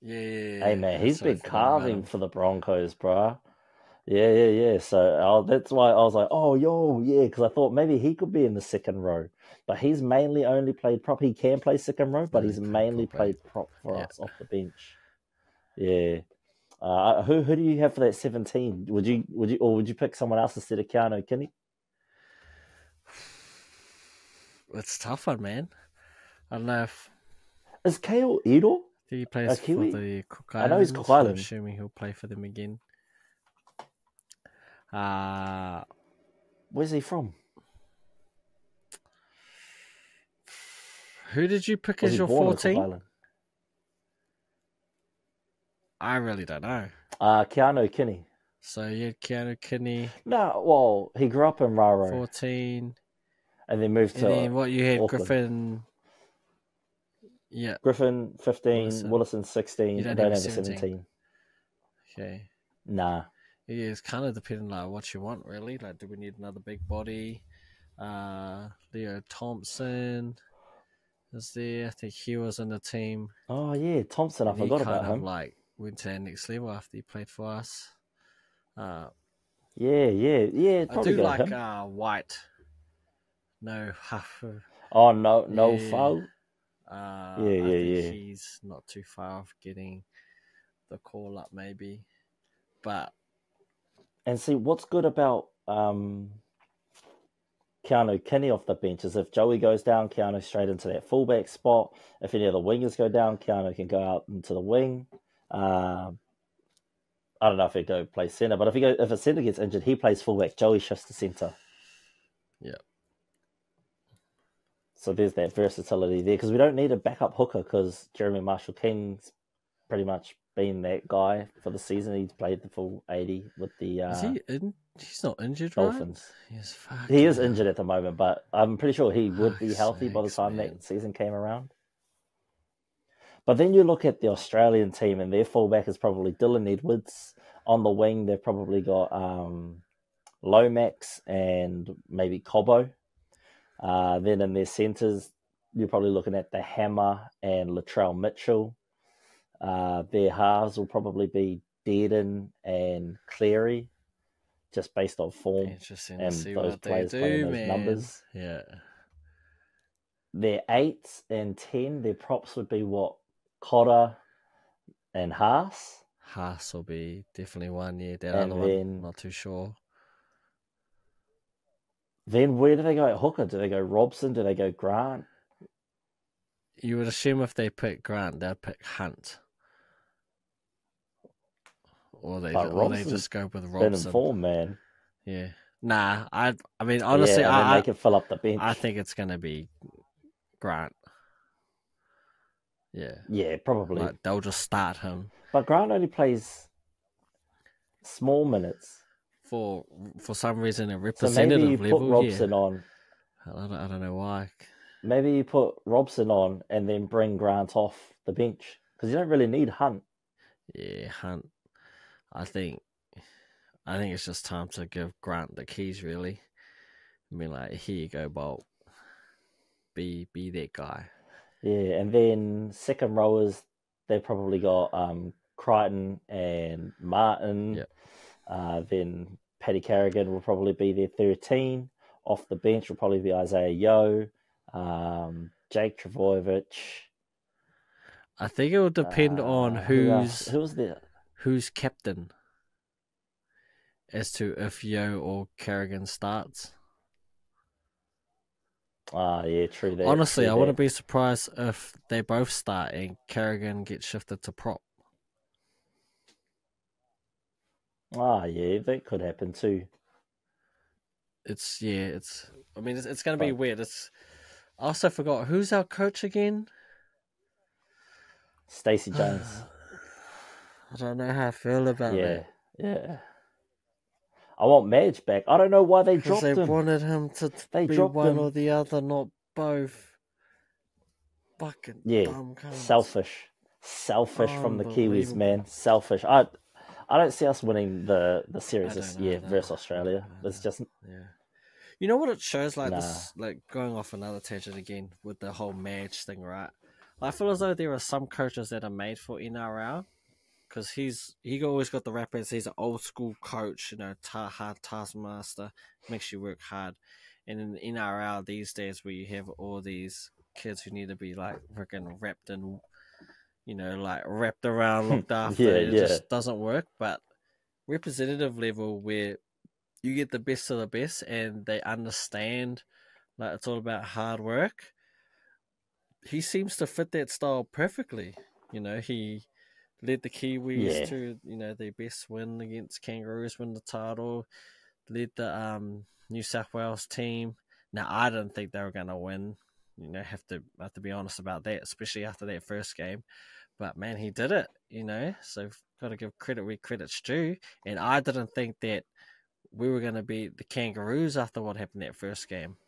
Yeah. Hey, man, he's been carving for the Broncos, bro. Yeah. So that's why I was like, because I thought maybe he could be in the second row. But he's mainly only played prop. He can play second row, but he's mainly played prop for us off the bench. Yeah. Who do you have for that 17? Would you pick someone else instead of Keanu Kinney? It's a tough one, man. I don't know if... Is Kale Edo? He plays for the Cook Islands. I know he's Cook Islands. I'm assuming he'll play for them again. Where's he from? Who did you pick as your 14? I really don't know. Keanu Kinney. So you had Keanu Kinney. No, well, he grew up in Raro. 14. And then moved to then what you had, Auckland. Griffin... Yeah. Griffin, 15. Willison 16. I don't have a 17. Okay. Nah. Yeah, it's kind of depending on what you want, really. Like, do we need another big body? Leo Thompson is there. I think he was in the team. Oh, yeah. Thompson. I forgot about him. He went to the next level after he played for us. Yeah. I do like White. No. Oh, no foul. I think he's not too far off getting the call up, maybe. But and see what's good about Keanu Kinney off the bench is if Joey goes down, Keanu straight into that fullback spot. If any of the wingers go down, Keanu can go out into the wing. I don't know if he'd go play centre, but if a centre gets injured, he plays fullback. Joey shifts to centre. Yeah. So there's that versatility there because we don't need a backup hooker because Jeremy Marshall-King's pretty much been that guy for the season. He's played the full 80 with the Is he he's not injured, Dolphins. Right? He is injured at the moment, but I'm pretty sure he would be healthy by the time that season came around. But then you look at the Australian team and their fullback is probably Dylan Edwards. On the wing, they've probably got Lomax and maybe Cobbo. Then in their centres, you're probably looking at the Hammer and Latrell Mitchell. Their halves will probably be Dearden and Cleary, just based on form Interesting to and see those what they players playing do, those man. numbers. Yeah. Their 8 and 10, their props would be what? Cotter and Haas. Haas will be definitely one. Yeah, that And other one, not too sure. Then where do they go at hooker? Do they go Robson? Do they go Grant? You would assume if they pick Grant, they'd pick Hunt. Or they just go with Robson. Been informed, man. Yeah. Nah, I mean, honestly, and then they can fill up the bench. I think it's going to be Grant. Yeah, probably. Like, they'll just start him. But Grant only plays small minutes. For some reason, a representative so maybe you level, put Robson on. I don't know why. Maybe you put Robson on and then bring Grant off the bench. Because you don't really need Hunt. Yeah, Hunt. I think it's just time to give Grant the keys, really. I mean, like, here you go, Bolt. Be that guy. Yeah, and then second rowers, they've probably got Crichton and Martin. Yep. Then Paddy Carrigan will probably be their 13. Off the bench will probably be Isaiah Yeo, Jake Trbojevic. I think it will depend on who's there? Who's captain as to if Yeo or Carrigan starts. Yeah, true that. Honestly, I wouldn't be surprised if they both start and Carrigan gets shifted to prop. Yeah, that could happen too. It's going to be weird. I also forgot, who's our coach again? Stacey Jones. I don't know how I feel about that. Yeah. I want Madge back. I don't know why they dropped him. They wanted him to be one or the other, not both. Fucking dumb cunts. Selfish from the Kiwis, man. Selfish. I don't see us winning the series this year versus Australia. It's just You know what it shows? Like this, like going off another tangent again with the whole Madge thing, right? I feel as though there are some coaches that are made for NRL because he always got the rappers. He's an old school coach, hard taskmaster, makes you work hard. And in NRL these days, where you have all these kids who need to be like freaking wrapped in, like wrapped around, looked after, it just doesn't work. But representative level, where you get the best of the best, and they understand, like it's all about hard work. He seems to fit that style perfectly. He led the Kiwis to, their best win against Kangaroos, win the title, led the New South Wales team. Now, I didn't think they were going to win. Have to be honest about that, especially after that first game. But, man, he did it, So, got to give credit where credit's due. And I didn't think that we were going to beat the Kangaroos after what happened that first game,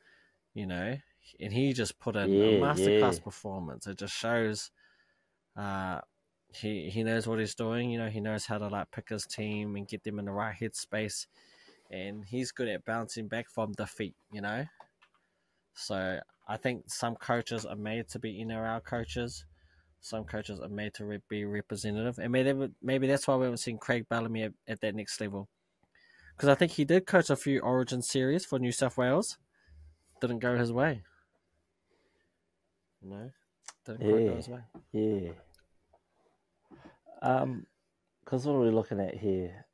And he just put in a masterclass performance. It just shows he knows what he's doing. He knows how to like pick his team and get them in the right headspace, and he's good at bouncing back from defeat. So I think some coaches are made to be NRL coaches. Some coaches are made to be representative, and maybe that's why we haven't seen Craig Bellamy at that next level. Because I think he did coach a few Origin series for New South Wales. Didn't go his way. Didn't quite go his way. Yeah. Because what are we looking at here?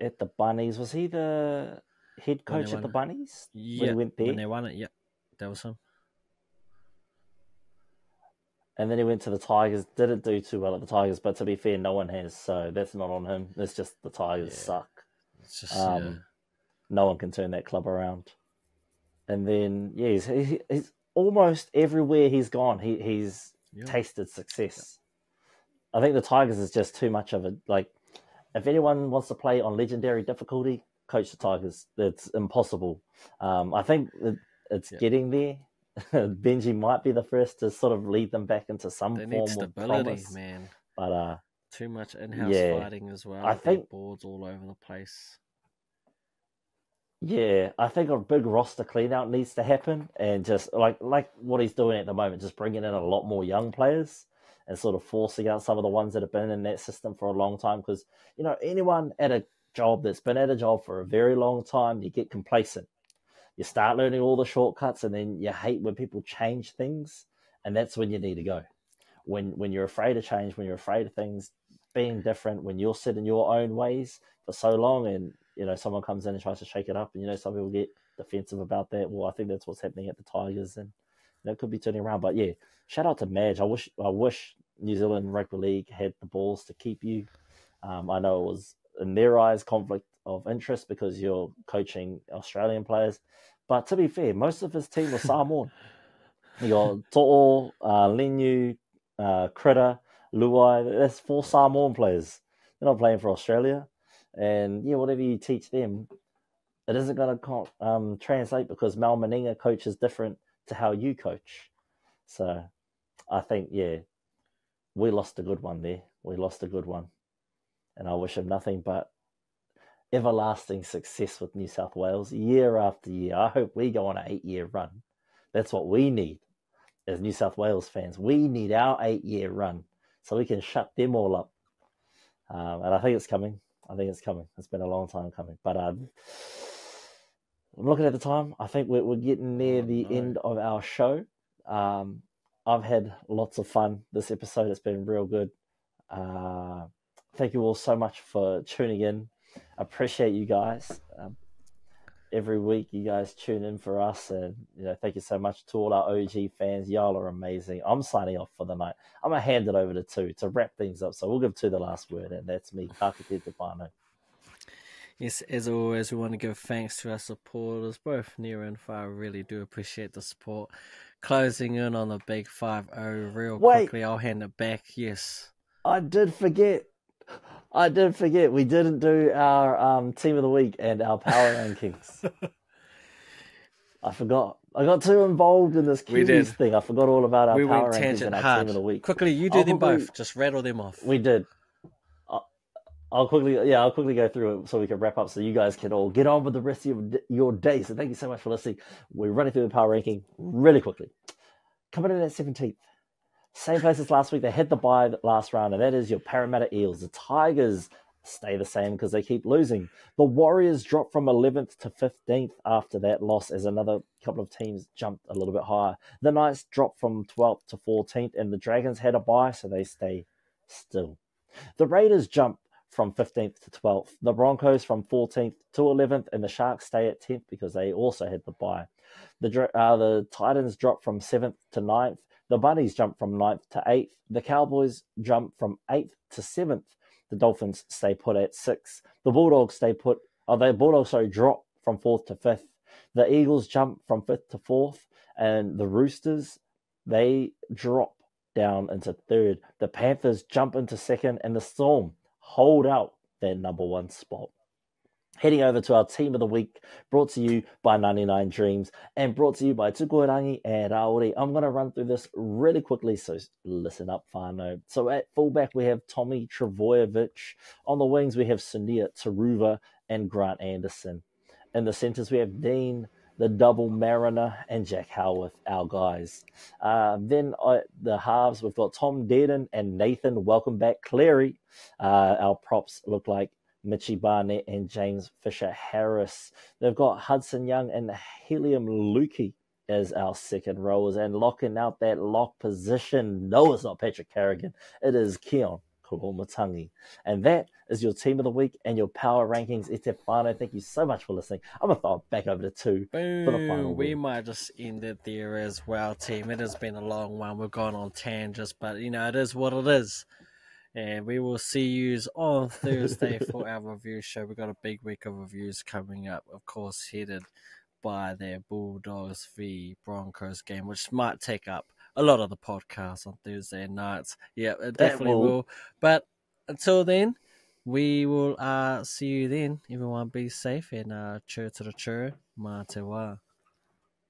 At the Bunnies, was he the head coach at the Bunnies? Yeah, when he went there? When they won it, yeah, that was him. And then he went to the Tigers. Didn't do too well at the Tigers, but to be fair, no one has, so that's not on him. It's just the Tigers suck. It's just no one can turn that club around. And then he's almost everywhere he's gone. He's tasted success. I think the Tigers is just too much of a if anyone wants to play on legendary difficulty, coach the Tigers. It's impossible. I think it's getting there. Benji might be the first to sort of lead them back into some form of promise, man. But too much in-house fighting as well. I think boards all over the place. Yeah, I think a big roster clean-out needs to happen, and just like what he's doing at the moment, just bringing in a lot more young players and sort of forcing out some of the ones that have been in that system for a long time. Because, anyone at a job that's been at a job for a very long time, you get complacent. You start learning all the shortcuts, and then you hate when people change things, and that's when you need to go. When you're afraid of change, when you're afraid of things being different, when you're set in your own ways for so long, and someone comes in and tries to shake it up, and some people get defensive about that. Well, I think that's what's happening at the Tigers, and it could be turning around. But yeah, shout out to Madge. I wish New Zealand Rugby League had the balls to keep you. I know it was in their eyes conflict of interest because you're coaching Australian players, but to be fair, most of his team was Samoan. You got To'o, Leniu, Critter, Luai. That's 4 Samoan players. They're not playing for Australia. And yeah, whatever you teach them, it isn't going to translate because Mal Meninga coaches different to how you coach. So I think, yeah, we lost a good one there. We lost a good one. And I wish him nothing but everlasting success with New South Wales year after year. I hope we go on an 8-year run. That's what we need as New South Wales fans. We need our 8-year run so we can shut them all up. And I think it's coming. It's been a long time coming. But I'm looking at the time. I think we're getting near the end of our show. I've had lots of fun this episode. It's been real good. Thank you all so much for tuning in. I appreciate you guys. Every week you guys tune in for us, and thank you so much to all our OG fans. Y'all are amazing. I'm signing off for the night. I'm going to hand it over to Tu to wrap things up. So we'll give Tu the last word, and that's me, Kakite Te Pānau. Yes, as always, we want to give thanks to our supporters, both near and far. Really do appreciate the support. Closing in on the big 5-0 real quickly. I'll hand it back. Yes. I did forget. We didn't do our team of the week and our power rankings. I forgot. I got too involved in this Kiwis thing. I forgot all about our power rankings and our team of the week. Quickly, you do them both. Just rattle them off. We did. I'll quickly go through it so we can wrap up so you guys can all get on with the rest of your day. So thank you so much for listening. We're running through the power ranking really quickly. Coming in at 17th. Same place as last week. They had the bye last round, and that is your Parramatta Eels. The Tigers stay the same because they keep losing. The Warriors dropped from 11th to 15th after that loss as another couple of teams jumped a little bit higher. The Knights dropped from 12th to 14th, and the Dragons had a bye, so they stay still. The Raiders jumped from 15th to 12th. The Broncos from 14th to 11th, and the Sharks stay at 10th because they also had the bye. The Titans dropped from 7th to 9th. The Bunnies jumped from 9th to 8th. The Cowboys jumped from 8th to 7th. The Dolphins stay put at 6th. The Bulldogs drop from 4th to 5th. The Eagles jump from 5th to 4th. And the Roosters, they drop down into 3rd. The Panthers jump into 2nd. And the Storm hold out their number 1 spot. Heading over to our team of the week, brought to you by 99 Dreams and brought to you by Tukorangi and Rawiri. I'm going to run through this really quickly, so listen up, whānau. So at fullback, we have Tommy Travojevic. On the wings, we have Sunia Taruva and Grant Anderson. In the centres, we have Dean, the double Mariner, and Jack Howarth, our guys. Then the halves, we've got Tom Dearden and Nathan, welcome back, Cleary. Our props look like Mitchie Barnett and James Fisher-Harris. They've got Hudson Young and Helium Lukey as our second rowers, and locking out that lock position. No, it's not Patrick Carrigan. It is Keon Kolomatangi. And that is your team of the week and your power rankings. Etefano, thank you so much for listening. I'm going to throw it back over to Tu for the final We word. might just end it there as well, team. It has been a long one. We've gone on tangents, but it is what it is. And we will see you on Thursday for our review show. We've got a big week of reviews coming up, of course, headed by their Bulldogs v Broncos game, which might take up a lot of the podcast on Thursday nights. Yeah, it definitely will. But until then, we will see you then. Everyone be safe and cheer to the cheer. Mā te wā.